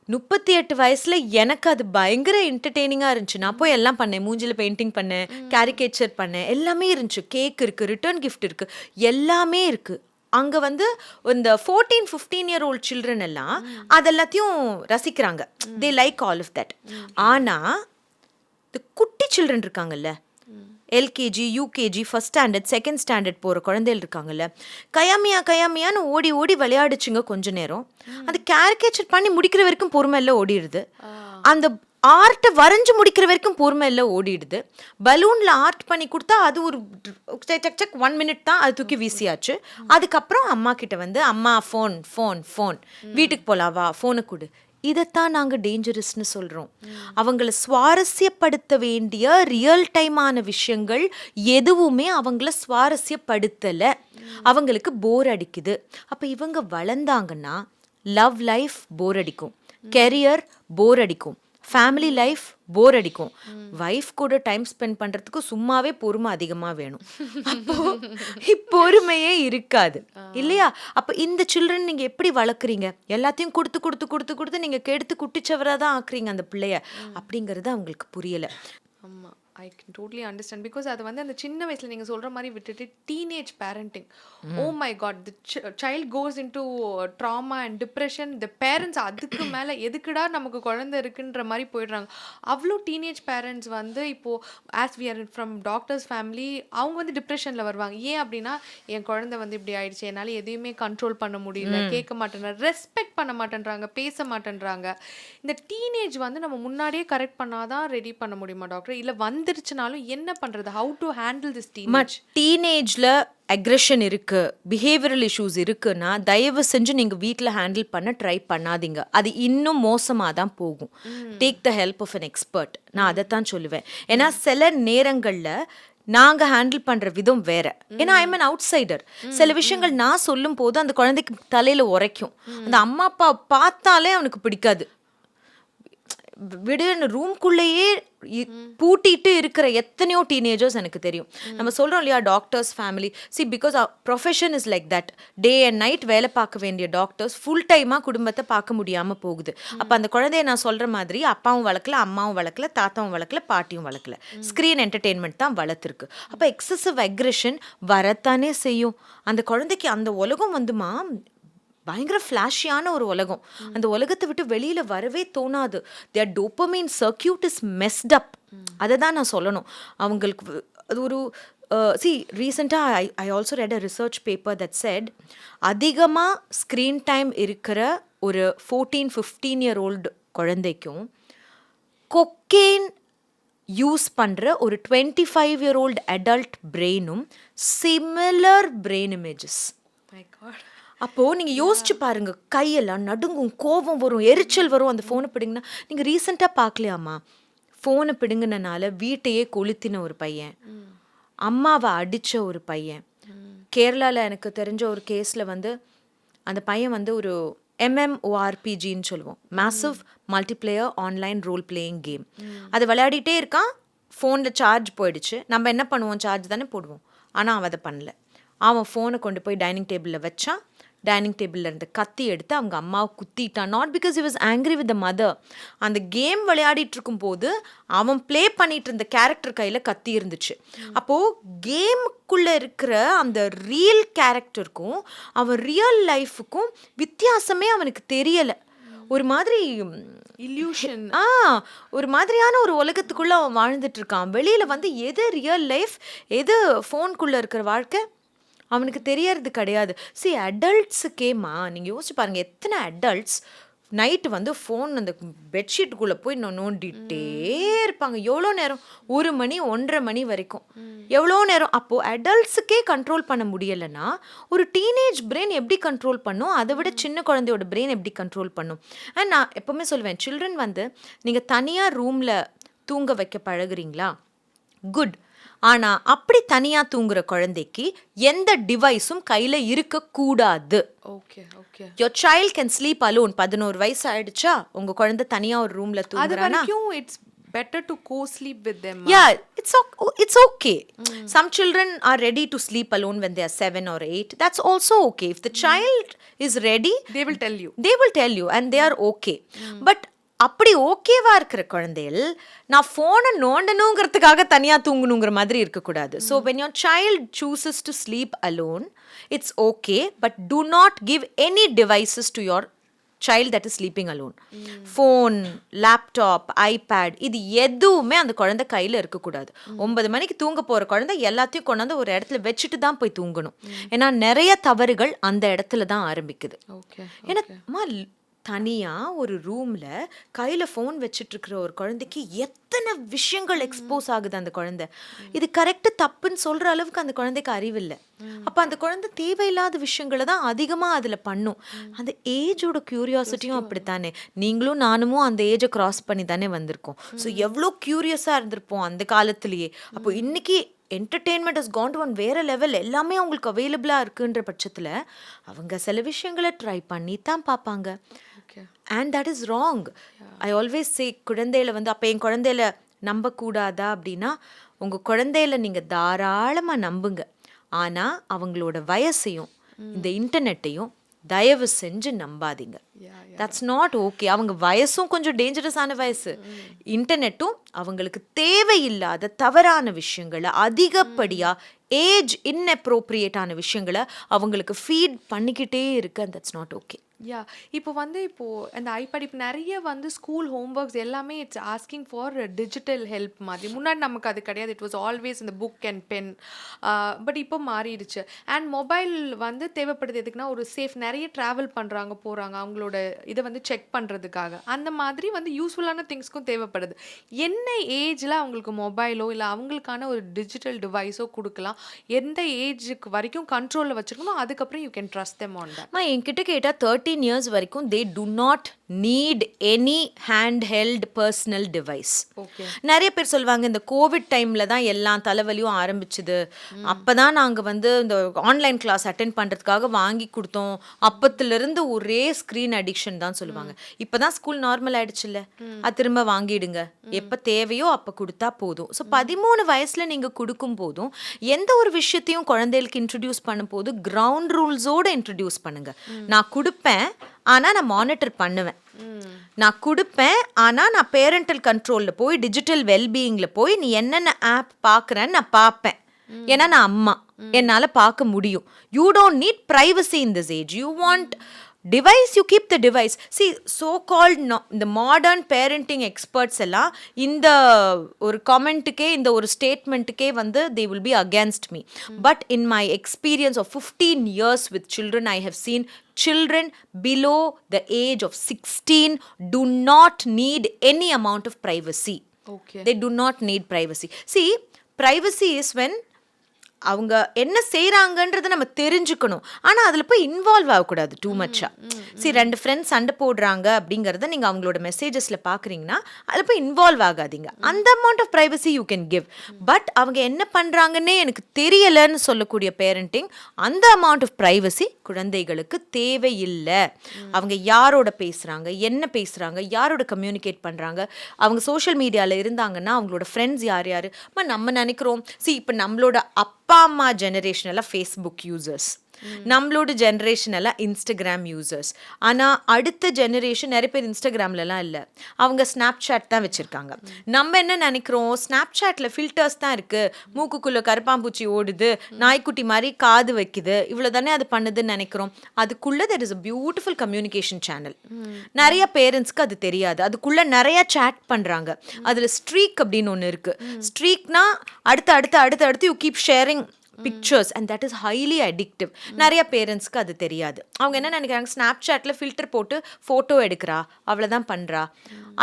38 வயசுல எனக்கு அது பயங்கர என்டர்டெய்னிங்காக இருந்துச்சு. நான் போய் எல்லாம் பண்ணேன், மூஞ்சில் பெயிண்டிங் பண்ணேன், கேரிகேச்சர் பண்ணேன், எல்லாமே இருந்துச்சு. கேக் இருக்குது, ரிட்டர்ன் கிஃப்ட் இருக்குது, எல்லாமே இருக்குது. அங்கே வந்து இந்த 14-15 year old சில்ட்ரன் எல்லாம் அதெல்லாத்தையும் ரசிக்கிறாங்க. They like all of that. ஆனால் இந்த குட்டி சில்ட்ரன் இருக்காங்கல்ல, LKG, UKG, first standard, second standard போகிற குழந்தைகள் இருக்காங்கல்ல, கயாமியான்னு ஓடி ஓடி விளையாடுச்சுங்க கொஞ்ச நேரம். அது கேரிகேச்சர் பண்ணி முடிக்கிற வரைக்கும் பொறுமை எல்லாம் ஓடிடுது. அந்த ஆர்ட்டை வரைஞ்சி முடிக்கிற வரைக்கும் பொறுமை எல்லாம் ஓடிடுது. பலூனில் ஆர்ட் பண்ணி கொடுத்தா அது ஒரு சக் 1 minute தான், அது தூக்கி வீசியாச்சு. அதுக்கப்புறம் அம்மா கிட்ட வந்து அம்மா ஃபோன் ஃபோன் ஃபோன், வீட்டுக்கு போகலாவா, ஃபோனை கொடு. இதைத்தான் நாங்கள் டேஞ்சரஸ்ன்னு சொல்கிறோம். அவங்கள சுவாரஸ்யப்படுத்த வேண்டிய ரியல் டைமான விஷயங்கள் எதுவுமே அவங்கள சுவாரஸ்யப்படுத்தலை, அவங்களுக்கு போர் அடிக்குது. அப்போ இவங்க வளர்ந்தாங்கன்னா லவ் லைஃப் போர் அடிக்கும், கெரியர் போர் அடிக்கும், ஃபேமிலி லைஃப் போர் அடிக்கும், வைஃப் கூட டைம் ஸ்பெண்ட் பண்ணுறதுக்கு சும்மாவே பொறுமை அதிகமாக வேணும். அப்போ பொறுமையே இருக்காது இல்லையா? அப்போ இந்த சில்ட்ரன் நீங்கள் எப்படி வளர்க்குறீங்க? எல்லாத்தையும் கொடுத்து கொடுத்து கொடுத்து கொடுத்து நீங்கள் கெடுத்து குட்டிச்சவராக தான் ஆக்குறீங்க அந்த பிள்ளைய. அப்படிங்கிறது அவங்களுக்கு புரியலை. ஆமாம், I can totally understand. Because அது வந்து அந்த சின்ன வயசில் நீங்கள் சொல்கிற மாதிரி விட்டுட்டு teenage parenting, oh my God, the child goes into trauma and depression. The parents அதுக்கு மேலே எதுக்குடா நமக்கு குழந்தை இருக்குன்ற மாதிரி போயிடுறாங்க. அவ்வளோ டீனேஜ் பேரண்ட்ஸ் வந்து இப்போது as we are from doctors family, அவங்க வந்து டிப்ரெஷனில் வருவாங்க. ஏன் அப்படின்னா, என் குழந்தை வந்து இப்படி ஆயிடுச்சு, என்னால் எதையுமே கண்ட்ரோல் பண்ண முடியல, கேட்க மாட்டேன்றாங்க, ரெஸ்பெக்ட் பண்ண மாட்டேன்றாங்க, பேச மாட்டேன்றாங்க. இந்த டீனேஜ் வந்து நம்ம முன்னாடியே கரெக்ட் பண்ணாதான் ரெடி பண்ண முடியுமா டாக்டர்? இல்லை வந்துருச்சுனாலும் என்ன பண்றது? How to handle this teenage? டீனேஜ்ல aggression இருக்கு, பிஹேவியரல் இஷ்யூஸ் இருக்குன்னா தயவு செஞ்சு நீங்கள் வீட்டில் ஹேண்டில் பண்ண ட்ரை பண்ணாதீங்க. அது இன்னும் மோசமாக தான் போகும். Take the help of an expert. நான் அதைத்தான் சொல்லுவேன். ஏன்னா சில நேரங்களில் நாங்கள் ஹேண்டில் பண்ணுற விதம் வேற. ஏன்னா I am an out cider. சில விஷயங்கள் நான் சொல்லும் போது அந்த குழந்தைக்கு தலையில் உரைக்கும். அந்த அம்மா அப்பா பார்த்தாலே அவனுக்கு பிடிக்காது. விடுன்னு ரூம்குள்ளேயே பூட்டிட்டு இருக்கிற எத்தனையோ டீனேஜர்ஸ் எனக்கு தெரியும். நம்ம சொல்கிறோம் இல்லையா, doctors family, because profession is like that. Day and night வேலை பார்க்க வேண்டிய டாக்டர்ஸ் ஃபுல் டைமாக குடும்பத்தை பார்க்க முடியாமல் போகுது. அப்போ அந்த குழந்தைய நான் சொல்கிற மாதிரி அப்பாவும் வளர்க்கல, அம்மாவும் வளர்க்கல, தாத்தாவும் வளர்க்கல, பாட்டியும் வளர்க்கல, ஸ்க்ரீன் என்டர்டெயின்மெண்ட் தான் வளர்த்துருக்கு. அப்போ எக்ஸசிவ் அக்ரெஷன் வரத்தானே செய்யும். அந்த குழந்தைக்கு அந்த உலகம் வந்துமா பயங்கர ஃப்ளாஷியான ஒரு உலகம். அந்த உலகத்தை விட்டு வெளியில் வரவே தோணாது. their dopamine circuit is messed up. அதை தான் நான் சொல்லணும். அவங்களுக்கு அது ஒரு ரீசெண்டாக I also read a research paper that set, அதிகமாக ஸ்க்ரீன் டைம் இருக்கிற ஒரு 14-15 year old குழந்தைக்கும் கொக்கெயின் யூஸ் பண்ணுற ஒரு 25 year old adult பிரெயினும் similar brain images. My God. அப்போது நீங்கள் யோசிச்சு பாருங்கள், கையெல்லாம் நடுங்கும், கோபம் வரும், எரிச்சல் வரும் அந்த ஃபோனை பிடிங்கன்னா. நீங்கள் ரீசெண்டாக பார்க்கலையாம்மா, ஃபோனை பிடுங்கினால வீட்டையே கொளுத்தின ஒரு பையன், அம்மாவை அடித்த ஒரு பையன். கேரளாவில் எனக்கு தெரிஞ்ச ஒரு கேஸில் வந்து அந்த பையன் வந்து ஒரு MMORPGன்னு சொல்லுவோம், massive multiplayer online role playing game. அது விளையாடிட்டே இருக்கான். ஃபோனில் சார்ஜ் போயிடுச்சு. நம்ம என்ன பண்ணுவோம், சார்ஜ் தானே போடுவோம். ஆனால் அவன் அதை பண்ணல. அவன் ஃபோனை கொண்டு போய் டைனிங் டேபிளில் வச்சான். டைனிங் டேபிளில் இருந்து கத்தி எடுத்து அவங்க அம்மாவை குத்திட்டான். Not because he was angry with the mother. அந்த கேம் விளையாடிட்டு இருக்கும்போது அவன் ப்ளே பண்ணிட்டு இருந்த கேரக்டர் கையில் கத்தி இருந்துச்சு. அப்போது கேமுக்குள்ளே இருக்கிற அந்த ரியல் கேரக்டருக்கும் அவன் ரியல் லைஃபுக்கும் வித்தியாசமே அவனுக்கு தெரியலை. ஒரு மாதிரி இல்யூஷன், ஒரு மாதிரியான ஒரு உலகத்துக்குள்ளே அவன் வாழ்ந்துட்டு இருக்கான். வெளியில் வந்து எது ரியல் லைஃப், எது ஃபோனுக்குள்ளே இருக்கிற வாழ்க்கை அவனுக்கு தெரியறது கிடையாது. அடல்ட்ஸுக்கேம்மா நீங்கள் யோசிச்சு பாருங்கள், எத்தனை அடல்ட்ஸ் நைட்டு வந்து ஃபோன் அந்த பெட்ஷீட்டுக்குள்ளே போய் நோண்டிகிட்டே இருப்பாங்க. எவ்வளோ நேரம்? 1 மணி 1:30 மணி வரைக்கும் எவ்வளோ நேரம்? அப்போது அடல்ட்ஸுக்கே கண்ட்ரோல் பண்ண முடியலைன்னா ஒரு டீனேஜ் பிரெயின் எப்படி கண்ட்ரோல் பண்ணும்? அதை விட சின்ன குழந்தையோட பிரெயின் எப்படி கண்ட்ரோல் பண்ணும்? அண்ட் நான் எப்போவுமே சொல்லுவேன், சில்ட்ரன் வந்து நீங்கள் தனியாக ரூமில் தூங்க வைக்க பழகுறீங்களா, குட். ஆனால் அப்படி தனியாக தூங்குற குழந்தைக்கு எந்த டிவைஸும் கையில் இருக்கக்கூடாது. Your child can sleep alone. 11 வயசு ஆயிடுச்சா, உங்கள் குழந்தை தனியாக ஒரு ரூமில் தூங்குறானா, it's better to co-sleep with them. Yeah, it's okay. Some children are ready to sleep alone when they are 7 or 8. That's also okay. If the child is ready, they will tell you and they are okay. But அப்படி ஓகேவா இருக்கிற குழந்தைகள் நான் ஃபோனை நோண்டணுங்கிறதுக்காக தனியாக தூங்கணுங்கிற மாதிரி இருக்கக்கூடாது. So when your child chooses to sleep alone, it's okay, but do not give any devices to your child that is sleeping alone. Phone, laptop, iPad, இது எதுவுமே அந்த குழந்தை கையில் இருக்கக்கூடாது. 9 மணிக்கு தூங்க போகிற குழந்தை எல்லாத்தையும் கொண்டாந்து ஒரு இடத்துல வச்சுட்டு தான் போய் தூங்கணும். ஏன்னா நிறைய தவறுகள் அந்த இடத்துல தான் ஆரம்பிக்குது. ஏன்னா தனியாக ஒரு ரூமில் கையில் ஃபோன் வச்சுட்ருக்கிற ஒரு குழந்தைக்கு எத்தனை விஷயங்கள் எக்ஸ்போஸ் ஆகுது அந்த குழந்தை. இது கரெக்டு தப்புன்னு சொல்கிற அளவுக்கு அந்த குழந்தைக்கு அறிவில்லை. அப்போ அந்த குழந்தை தேவையில்லாத விஷயங்களை தான் அதிகமாக அதில் பண்ணும். அந்த ஏஜோட க்யூரியாசிட்டியும் அப்படித்தானே. நீங்களும் நானும் அந்த ஏஜை க்ராஸ் பண்ணி தானே வந்திருக்கோம். ஸோ எவ்வளோ க்யூரியஸாக இருந்திருப்போம் அந்த காலத்துலேயே. அப்போ இன்றைக்கி entertainment has gone to one வேறு லெவல். எல்லாமே அவங்களுக்கு அவைலபிளாக இருக்குன்ற பட்சத்தில் அவங்க சில விஷயங்களை ட்ரை பண்ணி தான் பார்ப்பாங்க. And that is wrong. I always say, குழந்தையில வந்து அப்போ என் குழந்தையில நம்பக்கூடாதா அப்படின்னா, உங்கள் குழந்தையில நீங்கள் தாராளமாக நம்புங்க. ஆனால் அவங்களோட வயசையும் இந்த இன்டர்நெட்டையும் தயவு செஞ்சு நம்பாதீங்க. That's not okay. அவங்க வயசும் கொஞ்சம் டேஞ்சரஸான வயசு. இன்டர்நெட்டும் அவங்களுக்கு தேவையில்லாத தவறான விஷயங்களை, அதிகப்படியாக ஏஜ் இன்அப்ரோப்ரியேட்டான விஷயங்களை அவங்களுக்கு ஃபீட் பண்ணிக்கிட்டே இருக்கு. And that's not okay. இப்போ அந்த ஐபேட் இப்போ நிறைய வந்து ஸ்கூல் ஹோம்ஒர்க்ஸ் எல்லாமே it's asking for digital help மாதிரி. முன்னாடி நமக்கு அது கிடையாது. இட் வாஸ் ஆல்வேஸ் இந்த புக் அண்ட் பென். பட் இப்போ மாறிடுச்சு. அண்ட் மொபைல் வந்து தேவைப்படுது எதுக்குன்னா, ஒரு சேஃப், நிறைய ட்ராவல் பண்ணுறாங்க போகிறாங்க, அவங்களோட இதை வந்து செக் பண்ணுறதுக்காக. அந்த மாதிரி வந்து யூஸ்ஃபுல்லான திங்ஸ்க்கும் தேவைப்படுது. என்ன ஏஜில் அவங்களுக்கு மொபைலோ இல்லை அவங்களுக்கான ஒரு டிஜிட்டல் டிவைஸோ கொடுக்கலாம், எந்த ஏஜுக்கு வரைக்கும் கண்ட்ரோலில் வச்சுருக்கணும், அதுக்கப்புறம் you can trust them on that? என்கிட்ட கேட்டால் 13 years வரைக்கும் they do not need any handheld personal device. நிறைய பேர் சொல்லுவாங்க, இந்த கோவிட் டைமில் தான் எல்லா தலைவலியும் ஆரம்பிச்சுது, அப்போ தான் நாங்கள் வந்து இந்த ஆன்லைன் கிளாஸ் அட்டென்ட் பண்ணுறதுக்காக வாங்கி கொடுத்தோம், அப்பத்துலேருந்து ஒரே ஸ்க்ரீன் அடிக்ஷன் தான் சொல்லுவாங்க. இப்போ தான் ஸ்கூல் நார்மல் ஆகிடுச்சுல்ல, அது திரும்ப வாங்கிடுங்க, எப்போ தேவையோ அப்போ கொடுத்தா போதும். ஸோ 13 வயசில் நீங்கள் கொடுக்கும் போதும் எந்த ஒரு விஷயத்தையும் குழந்தைகளுக்கு இன்ட்ரடியூஸ் பண்ணும் போது கிரவுண்ட் ரூல்ஸோடு இன்ட்ரடியூஸ் பண்ணுங்கள். நான் கொடுப்பேன், ஆனால் நான் மானிட்டர் பண்ணுவேன். நான் கொடுப்பேன், ஆனால் நான் பேரண்டல் கண்ட்ரோலில் போய் டிஜிட்டல் வெல்பீயிங்கில் போய் நீ என்னென்ன ஆப் பார்க்குறேன்னு நான் பார்ப்பேன். ஏன்னா நான் அம்மா, என்னால் பார்க்க முடியும். You don't need privacy in this age. You want device, you keep the device. See, so-called the modern parenting experts எல்லாம் இந்த ஒரு கமெண்ட்டுக்கே, இந்த ஒரு ஸ்டேட்மெண்ட்டுக்கே வந்து they will be against me. But in my experience of 15 years with children, I have seen children below the age of 16 do not need any amount of privacy. They do not need privacy. See, privacy is when அவங்க என்ன செய்கிறாங்கன்றதை நம்ம தெரிஞ்சுக்கணும். ஆனால் அதில் போய் involve ஆகக்கூடாது two மச்சாக. சரி, 2 friends சண்டை போடுறாங்க அப்படிங்கிறத நீங்கள் அவங்களோட மெசேஜஸில் பார்க்குறீங்கன்னா அதில் போய் இன்வால்வ் ஆகாதீங்க. அந்த amount of privacy you can give. But அவங்க என்ன பண்ணுறாங்கன்னே எனக்கு தெரியலைன்னு சொல்லக்கூடிய பேரண்டிங், அந்த அமௌண்ட் ஆஃப் ப்ரைவசி குழந்தைகளுக்கு தேவையில்லை. அவங்க யாரோட பேசுகிறாங்க, என்ன பேசுகிறாங்க, யாரோட கம்யூனிகேட் பண்ணுறாங்க, அவங்க சோஷியல் மீடியாவில் இருந்தாங்கன்னா அவங்களோட ஃப்ரெண்ட்ஸ் யார் யார். நம்ம நினைக்கிறோம் இப்போ நம்மளோட அப்பா அம்மா ஜெனரேஷன் எல்லாம் ஃபேஸ்புக் யூசர்ஸ், நம்மளோட ஜென்ரேஷன் எல்லாம் இன்ஸ்டாகிராம் யூசர்ஸ். ஆனால் அடுத்த ஜெனரேஷன் நிறைய பேர் இன்ஸ்டாகிராம்லலாம் இல்லை, அவங்க ஸ்னாப் சாட் தான் வச்சுருக்காங்க. நம்ம என்ன நினைக்கிறோம், ஸ்னாப் சாட்டில் ஃபில்டர்ஸ் தான் இருக்குது, மூக்குக்குள்ளே கருப்பாம்பூச்சி ஓடுது, நாய்க்குட்டி மாதிரி காது வைக்குது, இவ்வளோ தானே அது பண்ணுதுன்னு நினைக்கிறோம். அதுக்குள்ளே there is a beautiful communication channel. நிறைய பேரண்ட்ஸ்க்கு அது தெரியாது. அதுக்குள்ளே நிறைய சேட் பண்ணுறாங்க. அதில் ஸ்ட்ரீக் அப்படின்னு ஒன்று இருக்குது. ஸ்ட்ரீக்னா அடுத்து you keep sharing pictures and that is highly addictive. நிறைய பேரண்ட்ஸ்க்கு அது தெரியாது. அவங்க என்ன நினைக்கிறாங்க, ஸ்னாப் சாட்டில் ஃபில்டர் போட்டு ஃபோட்டோ எடுக்கிறா, அவ்வளோதான் பண்ணுறா.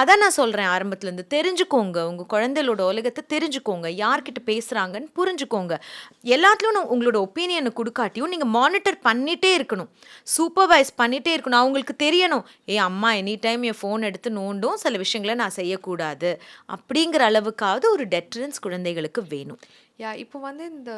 அதான் நான் சொல்கிறேன் ஆரம்பத்துலேருந்து, தெரிஞ்சுக்கோங்க, உங்கள் குழந்தைகளோட உலகத்தை தெரிஞ்சுக்கோங்க, யார்கிட்ட பேசுகிறாங்கன்னு புரிஞ்சுக்கோங்க. எல்லாத்துலேயும் உங்களோட ஒப்பீனியனை கொடுக்காட்டியும் நீங்கள் மானிட்டர் பண்ணிகிட்டே இருக்கணும், சூப்பர்வைஸ் பண்ணிகிட்டே இருக்கணும். அவங்களுக்கு தெரியணும், அம்மா எனி டைம் என் ஃபோன் எடுத்து நோண்டும், சில விஷயங்களை நான் செய்யக்கூடாது அப்படிங்கிற அளவுக்காவது ஒரு டெட்டரன்ஸ் குழந்தைகளுக்கு வேணும். இப்போ வந்து இந்த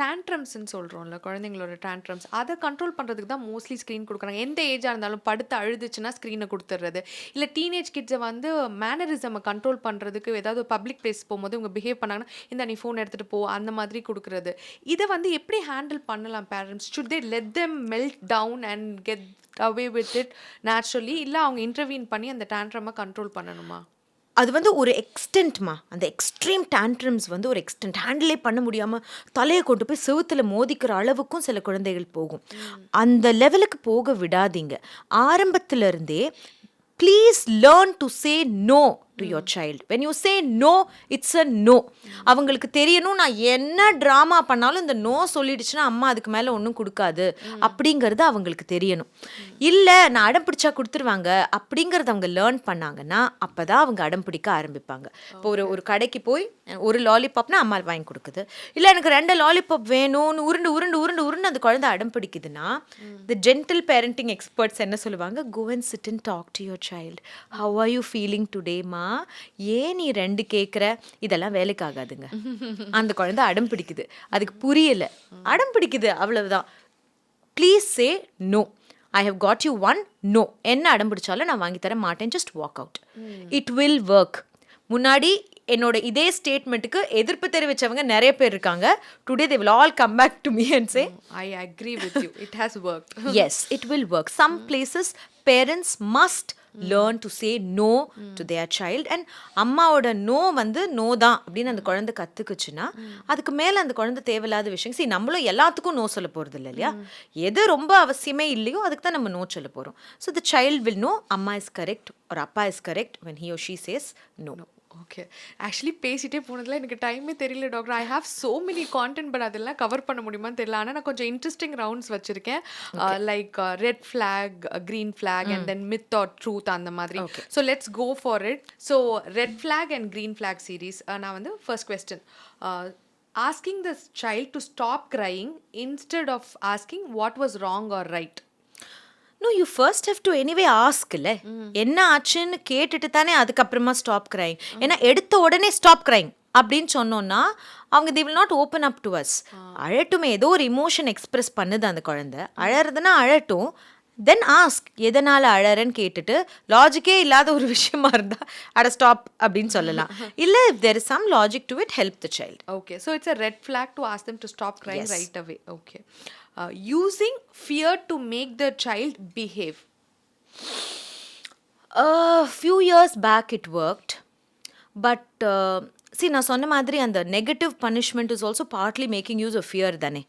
டேண்ட்ரம்ஸ்ன்னு சொல்கிறோம்ல, குழந்தைங்களோட டேண்ட்ரம்ஸ், அதை கண்ட்ரோல் பண்ணுறதுக்கு தான் மோஸ்ட்லி ஸ்க்ரீன் கொடுக்குறாங்க. எந்த ஏஜாக இருந்தாலும் படுத்து அழுதுச்சுன்னா ஸ்க்ரீனை கொடுத்துட்றது. இல்லை டீனேஜ் கிட்ஸை வந்து மேனரிசமை கண்ட்ரோல் பண்ணுறதுக்கு ஏதாவது பப்ளிக் பிளேஸ் போகும்போது இவங்க பிஹேவ் பண்ணாங்கன்னா இந்த நீ ஃபோன் எடுத்துகிட்டு போ அந்த மாதிரி கொடுக்குறது. இதை வந்து எப்படி ஹேண்டில் பண்ணலாம் parents? Should they let them melt down and get away with it naturally, இல்லை அவங்க இன்டர்வீன் பண்ணி அந்த டேண்ட்ரமை கண்ட்ரோல் பண்ணணுமா? அது வந்து ஒரு எக்ஸ்டென்ட்மா, அந்த எக்ஸ்ட்ரீம் டேண்ட்ரம்ஸ் வந்து ஒரு எக்ஸ்டென்ட். ஹேண்டிலே பண்ண முடியாமல் தலையை கொண்டு போய் செவுத்தில் மோதிக்கிற அளவுக்கும் சில குழந்தைகள் போகும். அந்த லெவலுக்கு போக விடாதீங்க. ஆரம்பத்திலிருந்தே please learn to say no to your child. When you say no, it's a no. அவங்களுக்கு தெரியணும், நான் என்ன ட்ராமா பண்ணாலும் இந்த நோ சொல்லிடுச்சுன்னா அம்மா அதுக்கு மேலே ஒன்றும் கொடுக்காது அப்படிங்கிறது அவங்களுக்கு தெரியணும். இல்லை நான் அடம் பிடிச்சா கொடுத்துருவாங்க அப்படிங்கிறத அவங்க லேர்ன் பண்ணாங்கன்னா அப்போ தான் அவங்க அடம் பிடிக்க ஆரம்பிப்பாங்க. இப்போ ஒரு கடைக்கு போய் ஒரு லாலிபாப்னா அம்மா வாங்கி கொடுக்குது, இல்லை எனக்கு 2 லாலிபாப் வேணும்னு உருண்டு உருண்டு உருண்டு உருண்டு அந்த குழந்தை அடம் பிடிக்குதுன்னா தி ஜென்டில் பேரண்டிங் எக்ஸ்பர்ட்ஸ் என்ன சொல்லுவாங்க, go and sit and talk to your child. Have are you feeling டுடேமா, ஏன் நீ 2 கேட்குற, இதெல்லாம் வேலைக்கு ஆகாதுங்க. அந்த குழந்தை அடம் பிடிக்குது, அதுக்கு புரியல, அடம் பிடிக்குது, அவ்வளவுதான். Please say no. I have got you 1 no. என்ன அடம் பிடிச்சாலும் நான் வாங்கி தர மாட்டேன், just walk out. It will work. முன்னாடி என்னோட இதே ஸ்டேட்மெண்ட்டுக்கு எதிர்ப்பு தெரிவிச்சவங்க நிறைய பேர் இருக்காங்க. Today they will all come back to me and say I agree with you, it has worked. Yes, it will work. Some places parents must learn to say no to their child, and அம்மாவோட no வந்து no தான் அப்படின்னு அந்த குழந்தை கற்றுக்குச்சுன்னா அதுக்கு மேலே அந்த குழந்தை தேவையில்லாத விஷயம். சரி, நம்மளும் எல்லாத்துக்கும் நோ சொல்ல போகிறது இல்லை இல்லையா, எது ரொம்ப அவசியமே இல்லையோ அதுக்கு தான் நம்ம நோ சொல்ல போகிறோம். So the child will know அம்மா is correct or அப்பா is correct when he or she says no. Okay, actually பேசிகிட்டே போனதில் எனக்கு டைமே தெரியல doctor. I have so many content, but அதெல்லாம் கவர் பண்ண முடியுமான்னு தெரியல. ஆனால் நான் கொஞ்சம் இன்ட்ரெஸ்டிங் ரவுண்ட்ஸ் வச்சுருக்கேன், like red flag, green flag and then myth or truth அந்த மாதிரி. So let's go for it. So red flag and green flag series. நான் வந்து first question, asking the child to stop crying instead of asking what was wrong or right. No, you first have to anyway ask. என்ன ஆச்சுன்னு கேட்டுட்டு தானே அதுக்கப்புறமா stop crying. ஏன்னா எடுத்த உடனே ஸ்டாப் கிரைங் அப்படின்னு சொன்னோன்னா அவங்க they will not open up to us. அழட்டுமே, ஏதோ ஒரு இமோஷன் எக்ஸ்பிரஸ் பண்ணுது அந்த குழந்தை, அழறதுன்னா அழட்டும். தென் ஆஸ்க், எதனால் அழறன்னு கேட்டுட்டு லாஜிக்கே இல்லாத ஒரு விஷயமா இருந்தால் அட ஸ்டாப் அப்படின்னு சொல்லலாம். இல்லை if there is some logic to it, help the child. Okay, so it's a red flag to ask them to stop crying right away. Okay. Using fear to make the child behave. Few years back it worked, but see, நான் சொன்ன மாதிரி அந்த negative punishment is also partly making use of fear தானே.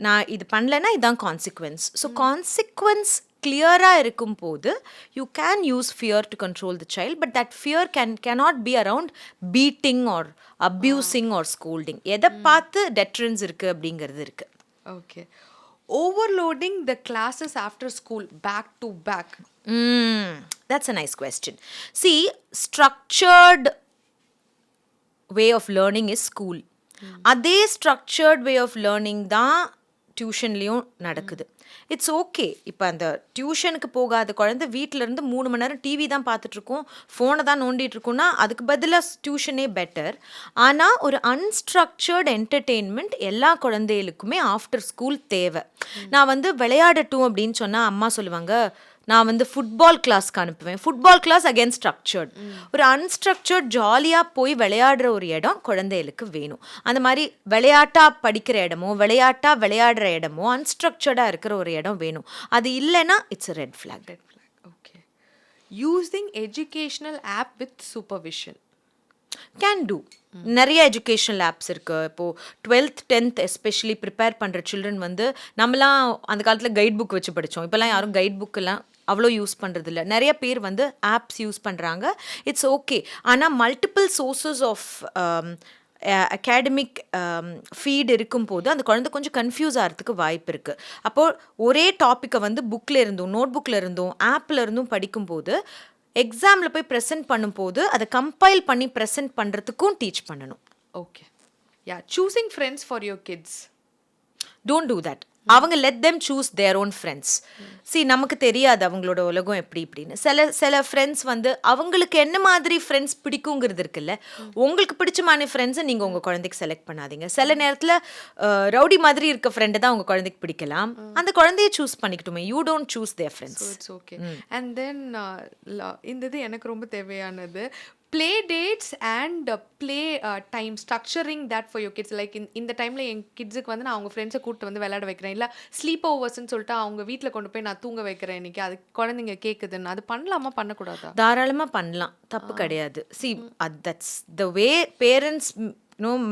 நான் இது பண்ணலைன்னா இதுதான் consequence. So consequence கிளியராக இருக்கும் போது you can use fear to control the child, but that fear cannot be around beating or abusing or scolding. எதை பார்த்து டெட்ரன்ஸ் இருக்குது அப்படிங்கிறது இருக்குது. Okay. Overloading the classes after school back to back. That's a nice question. See, structured way of learning is school. அதே structured way of learning தான் டியூஷன்லேயும் நடக்குது. It's okay. இப்போ அந்த டியூஷனுக்கு போகாத குழந்தை வீட்டில் இருந்து 3 மணி நேரம் டிவி தான் பார்த்துட்ருக்கோம், ஃபோனை தான் நோண்டிட்டு இருக்கோம்னா அதுக்கு பதிலாக டியூஷனே பெட்டர். ஆனால் ஒரு அன்ஸ்ட்ரக்சர்ட் என்டர்டெயின்மெண்ட் எல்லா குழந்தைகளுக்குமே ஆஃப்டர் ஸ்கூல் தேவை. நான் வந்து விளையாடட்டும் அப்படின்னு சொன்னால் அம்மா சொல்லுவாங்க, நான் வந்து ஃபுட்பால் கிளாஸ்க்கு அனுப்புவேன். Football class again structured. ஒரு அன்ஸ்ட்ரக்சர்ட் ஜாலியாக போய் விளையாடுற ஒரு இடம் குழந்தைகளுக்கு வேணும். அந்த மாதிரி விளையாட்டாக படிக்கிற இடமோ விளையாடுற இடமோ அன்ஸ்ட்ரக்சர்டாக இருக்கிற ஒரு இடம் வேணும். அது இல்லைன்னா it's a red flag. Okay. Using educational app with supervision. Can do. நிறைய எஜுகேஷனல் ஆப்ஸ் இருக்குது. இப்போது 12th 10th எஸ்பெஷலி ப்ரிப்பேர் பண்ணுற சில்ட்ரன் வந்து நம்மலாம் அந்த காலத்தில் கைட் புக் வச்சு படித்தோம். இப்போல்லாம் யாரும் கைட் புக்கெல்லாம் அவ்வளோ யூஸ் பண்ணுறதில்ல. நிறைய பேர் வந்து ஆப்ஸ் யூஸ் பண்ணுறாங்க. It's okay. ஆனால் multiple sources of academic feet இருக்கும்போது அந்த குழந்தை கொஞ்சம் கன்ஃபியூஸ் ஆகிறதுக்கு வாய்ப்பு இருக்குது. அப்போது ஒரே டாப்பிக்கை வந்து புக்கில் இருந்தும் நோட் புக்கில் இருந்தும் ஆப்பில் இருந்தும் படிக்கும்போது எக்ஸாமில் போய் ப்ரெசென்ட் பண்ணும்போது அதை கம்பைல் பண்ணி ப்ரெசென்ட் பண்ணுறதுக்கும் டீச் பண்ணணும். Okay. Yeah, choosing friends for your kids. Don't do that. அவங்க let them choose their own friends. நமக்கு தெரியாது அவங்களோட உலகம் எப்படி இப்படின்னு. சில ஃப்ரெண்ட்ஸ் வந்து அவங்களுக்கு என்ன மாதிரி ஃப்ரெண்ட்ஸ் பிடிக்குங்கிறது இருக்குல்ல. உங்களுக்கு பிடிச்ச மாதிரி ஃப்ரெண்ட்ஸை நீங்கள் உங்கள் குழந்தைக்கு செலக்ட் பண்ணாதீங்க. சில நேரத்தில் ரவுடி மாதிரி இருக்க ஃப்ரெண்டை தான் உங்கள் குழந்தைக்கு பிடிக்கலாம். அந்த குழந்தைய choose பண்ணிக்கிட்டுமே. You don't choose their friends. It's okay. And then இந்த இது எனக்கு ரொம்ப தேவையானது, play dates and play time, structuring that for your kids. Like இந்த டைமில் என் கிட்ஸுக்கு வந்து நான் அவங்க ஃப்ரெண்ட்ஸை கூப்பிட்டு வந்து விளையாட வைக்கிறேன், இல்லை ஸ்லீப் ஓவர்ஸ்ன்னு சொல்லிட்டு அவங்க வீட்டில் கொண்டு போய் நான் தூங்க வைக்கிறேன் இன்னைக்கு, அது குழந்தைங்க கேட்குதுன்னு. அது பண்ணலாமா பண்ணக்கூடாதா? தாராளமாக பண்ணலாம், தப்பு கிடையாது. That's the way parents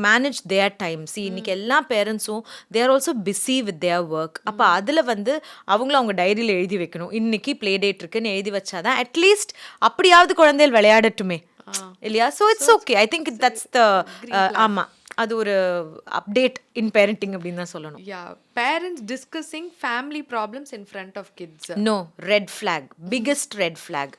manage their time. இன்னைக்கு எல்லா பேரண்ட்ஸும் தேர் also busy with their work. அப்போ அதில் வந்து அவங்களும் அவங்க டைரியில் எழுதி வைக்கணும், இன்னைக்கு ப்ளே டேட் இருக்குன்னு எழுதி வச்சாதான் அட்லீஸ்ட் அப்படியாவது குழந்தைகள் விளையாடட்டுமே இல்லையா? So it's okay. I think that's the ஆமாம், அது ஒரு அப்டேட் இன் பேரண்டிங் அப்படின்னு தான் சொல்லணும். யா, parents discussing family problems in front of kids. No, red flag, biggest red flag.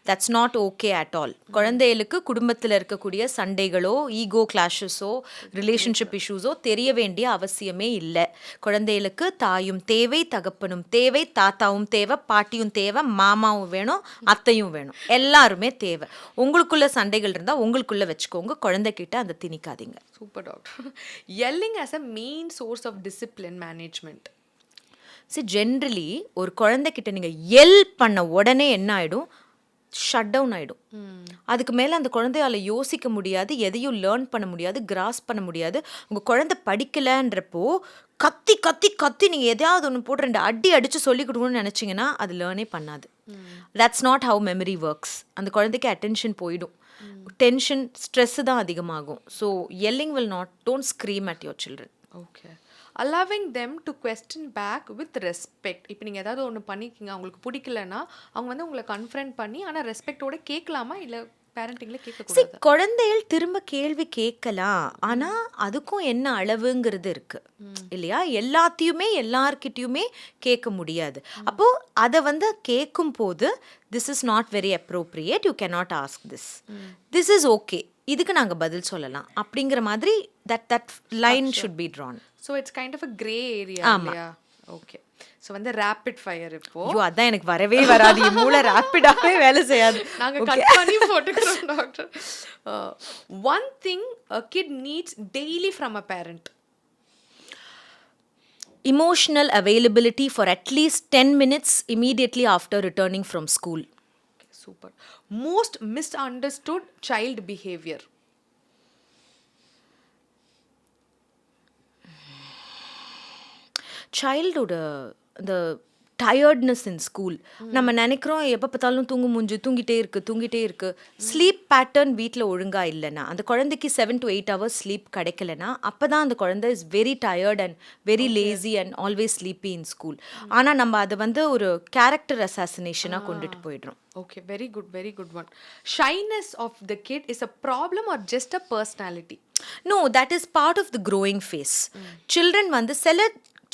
That's not okay at all. குழந்தைகளுக்கு குடும்பத்தில் இருக்கக்கூடிய சண்டைகளோ ஈகோ கிளாஷஸோ ரிலேஷன்ஷிப் இஷ்யூஸோ தெரிய வேண்டிய அவசியமே இல்லை. குழந்தைகளுக்கு தாயும் தேவை, தகப்பனும் தேவை, தாத்தாவும் தேவை, பாட்டியும் தேவை, மாமாவும் வேணும், அத்தையும் வேணும், எல்லாருமே தேவை. உங்களுக்குள்ள சண்டைகள் இருந்தால் உங்களுக்குள்ள வச்சுக்கோங்க, குழந்தைகிட்ட அந்த திணிக்காதீங்க. Super doctor. yelling as a main source of discipline management. Generally ஒரு குழந்தைகிட்ட நீங்கள் எல் பண்ண உடனே என்ன ஆகிடும்? ஷட் டவுன் ஆகிடும். அதுக்கு மேலே அந்த குழந்தையால் யோசிக்க முடியாது, எதையும் லேர்ன் பண்ண முடியாது, கிராஸ் பண்ண முடியாது. உங்கள் குழந்தை படிக்கலைன்றப்போ கத்தி கத்தி கத்தி நீங்கள் எதையாவது ஒன்று போட்டு 2 அடி அடித்து சொல்லி கொடுக்கணும்னு நினச்சிங்கன்னா அது லேர்னே பண்ணாது. That's not how memory works. அந்த குழந்தைக்கு அட்டென்ஷன் போயிடும், டென்ஷன் ஸ்ட்ரெஸ்ஸு தான் அதிகமாகும். So yelling will not, don't scream at your children. Okay. allowing them to question back with respect. இப்போ நீங்கள் ஏதாவது ஒன்று பண்ணிக்கிங்க, அவங்களுக்கு பிடிக்கலன்னா அவங்க வந்து உங்களை கன்ஃபரண்ட் பண்ணி ஆனால் ரெஸ்பெக்டோட கேட்கலாமா, இல்லை பேரண்டிங்கில் கேட்கக்கூடாது? குழந்தைகள் திரும்ப கேள்வி கேட்கலாம், ஆனால் அதுக்கும் என்ன அளவுங்கிறது இருக்கு இல்லையா? எல்லாத்தையுமே எல்லார்கிட்டையுமே கேட்க முடியாது. அப்போது அதை வந்து கேட்கும் போது this is not very appropriate, you cannot ask this is okay, இதுக்கு நாங்கள் பதில் சொல்லலாம் அப்படிங்கிற மாதிரி that line should be drawn. So it's kind of a gray area. இல்லையா? ஓகே. ஸோ வந்து ரேபிட் ஃபயர் இப்போ. ஐயோ, அதான் எனக்கு வரவே வராது, என் மூளை ரேப்பிடாகவே வேலை செய்யாது. நாங்கள் கட் பண்ணி போட்டுக்கிறோம் doctor. One thing a kid needs daily from a parent. Emotional availability for at least 10 minutes immediately after returning from school. Okay, super. Most misunderstood child behavior. சைல்டோட இந்த டயர்ட்னஸ் இன் ஸ்கூல். நம்ம நினைக்கிறோம் எப்போ பார்த்தாலும் தூங்கிட்டே இருக்கு. ஸ்லீப் பேட்டர்ன் வீட்டில் ஒழுங்காக இல்லைன்னா, அந்த குழந்தைக்கு 7 to 8 hours ஸ்லீப் கிடைக்கலன்னா அப்போ தான் அந்த குழந்தை is very tired and very lazy and always sleepy in school. ஆனால் நம்ம அதை வந்து ஒரு கேரக்டர் அசாசினேஷனாக கொண்டுட்டு போயிடுறோம். Okay, very good one. Shyness of the kid is a problem or just a personality? No, that is part of the growing phase. Children வந்து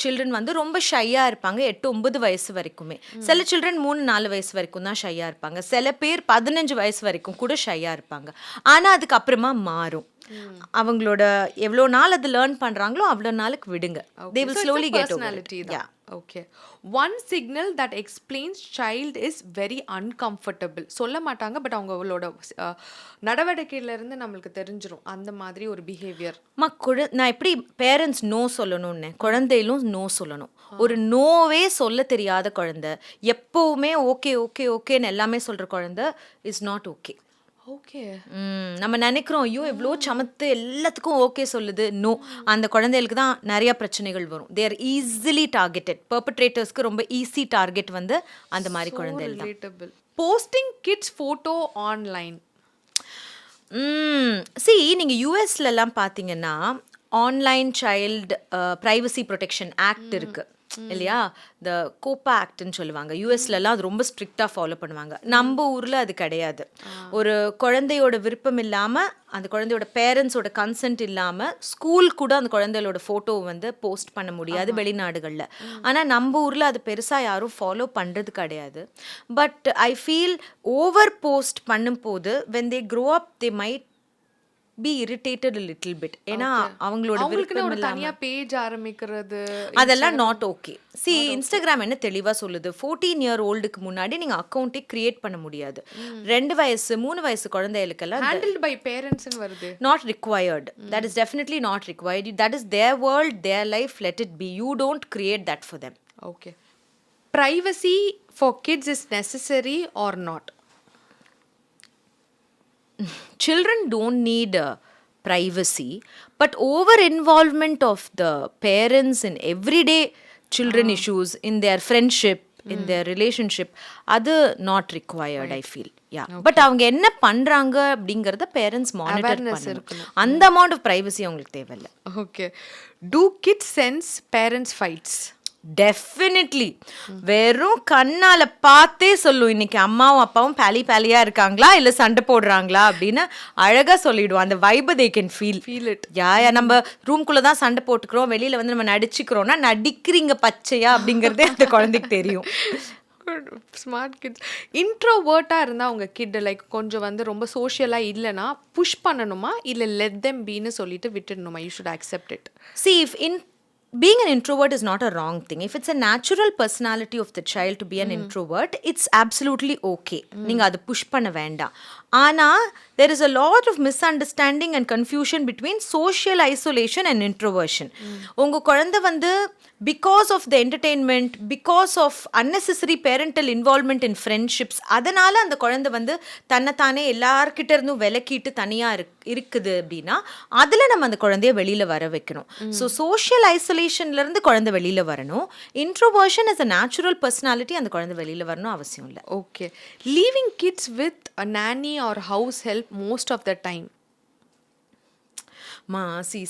children வந்து ரொம்ப ஷையாக இருப்பாங்க 8-9 வயசு வரைக்குமே. சில சில்ட்ரன் 3-4 வயசு வரைக்கும் தான் ஷையாக இருப்பாங்க. சில பேர் 15 வயசு வரைக்கும் கூட ஷையாக இருப்பாங்க. ஆனால் அதுக்கப்புறமா மாறும். அவங்களோட எவ்வளோ நாள் அது லேர்ன் பண்ணுறாங்களோ அவ்வளோ நாளுக்கு விடுங்க. They will slowly get over it. Yeah. Okay. One signal that explains child is very uncomfortable. சொல்ல மாட்டாங்க, பட் அவங்களோட நடவடிக்கையில இருந்து நம்மளுக்கு தெரிஞ்சிரும் அந்த மாதிரி ஒரு பிஹேவியர். நான் எப்படி பேரண்ட்ஸ் நோ சொல்லணும்னு, குழந்தையிலும் நோ சொல்லணும். ஒரு நோவே சொல்ல தெரியாத குழந்தை, எப்பவுமே ஓகே ஓகே ஓகேன்னு எல்லாமே சொல்ற குழந்தை இஸ் நாட் ஓகே. ஓகே. நம்ம நினைக்கிறோம் ஐயோ எவ்வளோ சமத்து எல்லாத்துக்கும் ஓகே சொல்லுது. நோ, அந்த குழந்தைகளுக்கு தான் நிறைய பிரச்சனைகள் வரும். They are easily targeted. பெர்பட்ரேட்டர்ஸ்க்கு ரொம்ப ஈஸி டார்கெட் வந்து அந்த மாதிரி குழந்தைகள் தான். Posting kids photo online. நீங்கள் யூஎஸ்லலாம் பார்த்தீங்கன்னா online child privacy protection act இருக்குது இல்லையா? இந்த கோப்பா ஆக்ட்னு சொல்லுவாங்க. யூஎஸ்லலாம் அது ரொம்ப ஸ்ட்ரிக்டாக ஃபாலோ பண்ணுவாங்க. நம்ம ஊரில் அது கிடையாது. ஒரு குழந்தையோட விருப்பம் இல்லாமல், அந்த குழந்தையோட பேரண்ட்ஸோட கன்சென்ட் இல்லாமல் ஸ்கூல் கூட அந்த குழந்தையோட ஃபோட்டோ வந்து போஸ்ட் பண்ண முடியாது வெளிநாடுகளில். ஆனால் நம்ம ஊரில் அது பெருசாக யாரும் ஃபாலோ பண்ணுறது கிடையாது. But I feel over post பண்ணும்போது when they grow up they might be irritated a little bit. ஏன்னா அவங்களோட விருப்பம் தனியா பேஜ் ஆரம்பிக்கிறது அதெல்லாம் நாட் ஓகே. இன்ஸ்டாகிராம் என்ன தெளிவா சொல்லுது, 14-year-oldக்கு முன்னாடி நீங்க அக்கவுண்டே கிரியேட் பண்ண முடியாது. 2 வயசு 3 வயசு குழந்தைகளுக்கெல்லாம் ஹேண்டில்ட் பை பேரண்ட்ஸ் னு வருது. Not required. That is definitely not required. That is their world, their life, let it be. You don't create that for them. Okay. Privacy for kids is necessary or not? Children don't need privacy, but over involvement of the parents in everyday children issues, in their friendship, in their relationship, அது not required, I feel. Yeah. But அவங்க என்ன பண்றாங்க அப்படிங்கறத parents monitor பண்ணணும். அந்த amount of privacy அவங்களுக்கு தேவையில்லை. Okay. Do kids sense parents fights? Definitely. வெறும் கண்ணால பார்த்தே சொல்லும் இன்னைக்கு அம்மாவும் அப்பாவும் பேலியா இருக்காங்களா இல்ல சண்டை போடுறாங்களா அப்படின்னு அழகா சொல்லிடுவோம். அந்த wifi they can feel it. யா நம்ம ரூம்குள்ள தான் சண்டை போட்டுக்கிறோம், வெளியில வந்து நம்ம நடிச்சுக்கிறோம்னா நடிக்கிறீங்க பச்சையா அப்படிங்கறதே அந்த குழந்தைக்கு தெரியும். Smart kids. இன்ட்ரோவர்ட்டாக இருந்தால் உங்கள் கிட் லைக் கொஞ்சம் வந்து ரொம்ப சோஷியலாக இல்லைன்னா புஷ் பண்ணணுமா இல்லை லெட் தெம் பீன்னு சொல்லிட்டு விட்டுடணுமா? You should accept it. See, if being an introvert is not a wrong thing. If it's a natural personality of the child to be an introvert, it's absolutely okay. நீங்க அது push பண்ண வேண்டாம். ஆனா there is a lot of misunderstanding and confusion between social isolation and introversion. உங்க குழந்தை வந்து because of the entertainment, because of unnecessary parental involvement in friendships, அதனால அந்த குழந்தை வந்து தன்னைத்தானே எல்லார்கிட்ட இருந்தும் விலக்கிட்டு தனியா இருக்குது அப்படின்னா அதுல நம்ம அந்த குழந்தைய வெளியில வர வைக்கணும். ஸோ சோஷியல் ஐசோலேஷன்ல இருந்து குழந்தை வெளியில வரணும். Introversion is a natural personality. அந்த குழந்தை வெளியில வரணும் அவசியம் இல்லை. Okay. Leaving kids with a nanny or house help most of the time.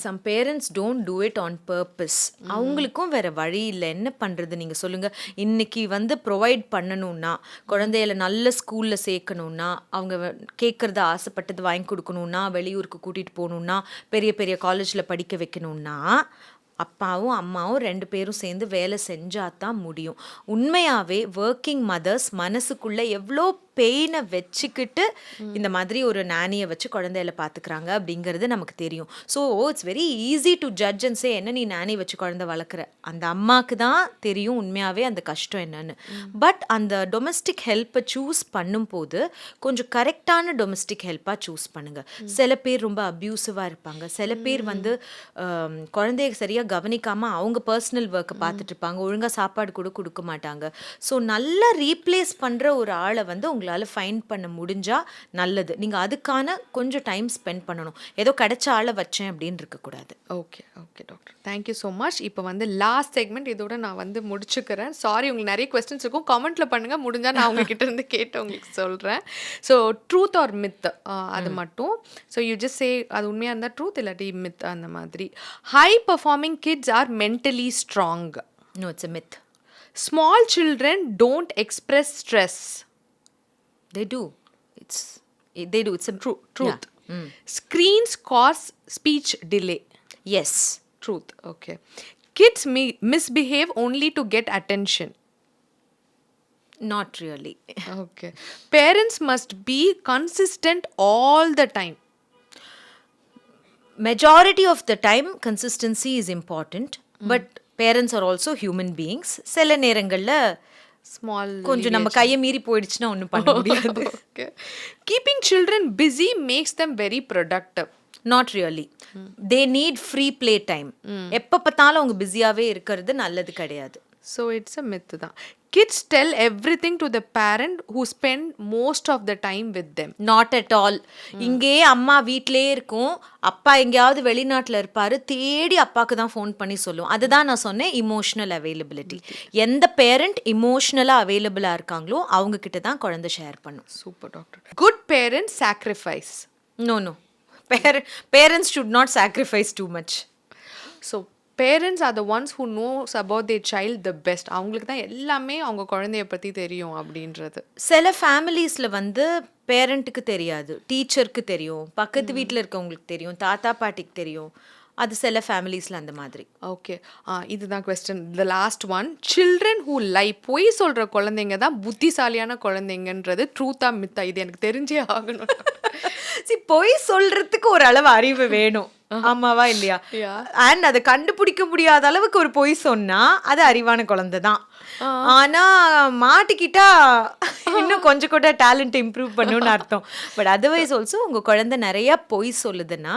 some parents don't do it on purpose. அவங்களுக்கும் வேற வழி இல்லை. என்ன பண்றது நீங்க சொல்லுங்க. இன்னைக்கு வந்து ப்ரொவைட் பண்ணணும்னா, குழந்தையில நல்ல ஸ்கூல்ல சேர்க்கணும்னா, அவங்க கேட்கறத ஆசைப்பட்டது வாங்கி கொடுக்கணும்னா, வெளியூருக்கு கூட்டிட்டு போகணும்னா, பெரிய பெரிய காலேஜ்ல படிக்க வைக்கணும்னா அப்பாவும் அம்மாவும் 2 பேரும் சேர்ந்து வேலை செஞ்சாதான் முடியும். உண்மையாவே ஒர்க்கிங் மதர்ஸ் மனசுக்குள்ள எவ்வளோ பெயினை வச்சுக்கிட்டு இந்த மாதிரி ஒரு நானியை வச்சு குழந்தையில பார்த்துக்கிறாங்க அப்படிங்கிறது நமக்கு தெரியும். So it's very easy to judge and say என்ன நீ நானி வச்சு குழந்தை வளர்க்குற. அந்த அம்மாவுக்கு தான் தெரியும் உண்மையாகவே அந்த கஷ்டம் என்னன்னு. பட் அந்த டொமஸ்டிக் ஹெல்ப்பை சூஸ் பண்ணும்போது கொஞ்சம் கரெக்டான டொமஸ்டிக் ஹெல்ப்பாக சூஸ் பண்ணுங்க. சில பேர் ரொம்ப அப்யூசிவாக இருப்பாங்க. சில பேர் வந்து குழந்தைய சரியாக கவனிக்காமல் அவங்க பர்சனல் ஒர்க்கை பார்த்துட்டு இருப்பாங்க. ஒழுங்காக சாப்பாடு கூட கொடுக்க மாட்டாங்க. ஸோ நல்லா ரீப்ளேஸ் பண்ணுற ஒரு ஆளை வந்து உங்களால் ஃபைண்ட் பண்ண முடிஞ்சா நல்லது. நீங்கள் அதுக்கான கொஞ்சம் டைம் ஸ்பெண்ட் பண்ணணும். ஏதோ கிடைச்ச ஆளை வச்சேன் அப்படின்னு இருக்கக்கூடாது. Okay okay doctor, thank you so much. இப்போ வந்து லாஸ்ட் செக்மெண்ட் இதோட நான் வந்து முடிச்சுக்கிறேன். சாரி, உங்களுக்கு நிறைய கொஸ்டின்ஸ் இருக்கும், கமெண்ட்ல பண்ணுங்க, முடிஞ்சால் நான் உங்ககிட்ட இருந்து கேட்டு உங்களுக்கு சொல்கிறேன். ஸோ ட்ரூத் ஆர் மித் அது மட்டும். ஸோ யூ ஜஸ்ட் சே அது உண்மையாக இருந்தால் ட்ரூத், இல்லாட்டி மித் அந்த மாதிரி. High performing kids are mentally strong. No, it's a myth. Small children don't express stress. They do. It's a truth. Yeah. Screens cause speech delay. Yes. Truth. Okay. Kids misbehave only to get attention. Not really. Okay. Parents must be consistent all the time. majority of the time consistency is important, but parents are also human beings. சில நேரங்கள்ல small கொஞ்சம் நம்ம கையை மீறி போயிடுச்சுன்னா ஒன்றும் பண்ண முடியாது. Okay. Keeping children busy makes them very productive. Not really. They need free play time. எப்போ பார்த்தாலும் அவங்க பிஸியாகவே இருக்கிறது நல்லது கிடையாது. ஸோ இட்ஸ் அ மித்து தான். Kids tell everything to the parent who spend most of the time with them. Not at all. இங்கேயே அம்மா வீட்டிலே இருக்கும், அப்பா எங்கேயாவது வெளிநாட்டில் இருப்பார், தேடி அப்பாவுக்கு தான் ஃபோன் பண்ணி சொல்லும். அதுதான் நான் சொன்னேன், இமோஷனல் அவைலபிலிட்டி. எந்த பேரண்ட் இமோஷ்னலாக அவைலபிளாக இருக்காங்களோ அவங்க கிட்ட தான் குழந்தை ஷேர் பண்ணும். Super doctor. Good parent sacrifice. No parents should not sacrifice too much. So parents are the ones who knows about their child the best. அவங்களுக்கு தான் எல்லாமே அவங்க குழந்தைய பற்றி தெரியும் அப்படின்றது. சில ஃபேமிலிஸில் வந்து பேரண்ட்டுக்கு தெரியாது, டீச்சருக்கு தெரியும், பக்கத்து வீட்டில் இருக்கவங்களுக்கு தெரியும், தாத்தா பாட்டிக்கு தெரியும். அது சில ஃபேமிலிஸில் அந்த மாதிரி. ஓகே, இதுதான் question, the last one. Children who லை, பொய் சொல்கிற குழந்தைங்க தான் புத்திசாலியான குழந்தைங்கன்றது ட்ரூத்தா மித்தா? இது எனக்கு தெரிஞ்சே ஆகணும். பொய் சொல்றதுக்கு ஒரு அளவு அறிவு வேணும், ஆமாவா இல்லையா? அண்ட் அதை கண்டுபிடிக்க முடியாத அளவுக்கு ஒரு பொய் சொன்னா அது அறிவான குழந்தை தான். ஆனா மாட்டிக்கிட்டா இன்னும் கொஞ்சம் கூட டேலண்ட் இம்ப்ரூவ் பண்ணணும்னு அர்த்தம். பட் அதர்வைஸ் ஆல்சோ உங்க குழந்தை நிறைய பொய் சொல்லுதுன்னா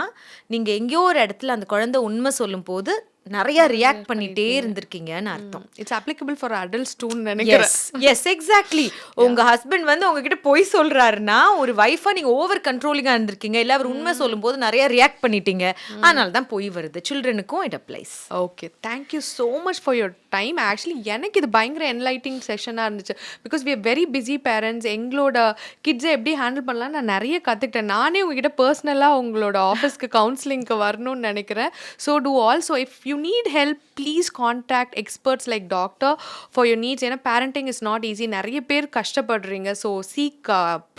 நீங்க எங்கேயோ ஒரு இடத்துல அந்த குழந்தை உண்மை சொல்லும் போது நிறைய ரியாக்ட் பண்ணிட்டே இருந்திருக்கீங்கன்னு அர்த்தம். It's applicable for adults two நினைக்கிறேன். Yes exactly. உங்க ஹஸ்பண்ட் வந்து உங்ககிட்ட பொய் சொல்றாருன்னா ஒரு வைஃபா நீங்க ஓவர் கண்ட்ரோலிங்கா இருந்திருக்கீங்க, இல்ல அவர் உண்மை சொல்லும் போது நிறைய ரியாக்ட் பண்ணிட்டீங்க, அதனால தான் பொய் வருது. சில்ட்ரனுக்கும் it applies. Okay, thank you so much for your time. Actually எனக்கு இது பயங்கர என்லைட்டிங் செஷனாக இருந்துச்சு. Because we are very busy parents. எங்களோட கிட்ஸை எப்படி ஹேண்டில் பண்ணலாம் நான் நிறைய கற்றுக்கிட்டேன். நானே உங்ககிட்ட பர்சனலாக உங்களோட ஆஃபீஸ்க்கு கவுன்சிலிங்க்கு வரணும்னு நினைக்கிறேன். So do also if you need help, please contact experts like doctor for your needs. ஏன்னா parenting is not easy. நிறைய பேர் கஷ்டப்படுறீங்க. So seek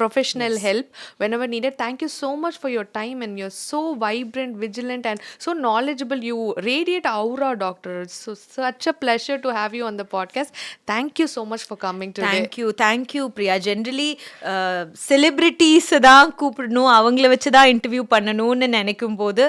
professional help whenever needed. Thank you so much for your time and you're so vibrant, vigilant and so knowledgeable. You radiate aura, doctor. So such a pleasure to have you on the podcast. Thank you so much for coming today. Thank you Priya. Generally celebrities தான் கூப்பிடணும், அவங்கள வச்சு தான் interview பண்ணணும்னு நினைக்கும் போது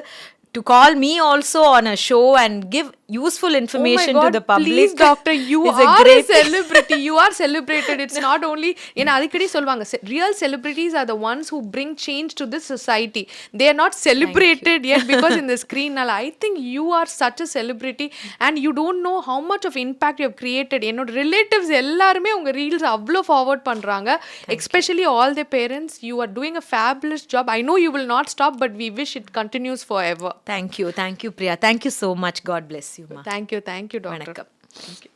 to call me also on a show and give useful information to the public. Please doctor, you are a celebrity. You are celebrated. It's not only in adikadi solvanga real celebrities are the ones who bring change to this society. They are not celebrated yet because in the screen. I think you are such a celebrity and you don't know how much of impact you have created. என்னோட relatives எல்லாருமே உங்க reels அவ்ளோ forward பண்றாங்க, especially all the parents. You are doing a fabulous job. I know you will not stop, but we wish it continues forever. Thank you Priya. Thank you so much. God bless you ma. Thank you doctor. வணக்கம். Thank you.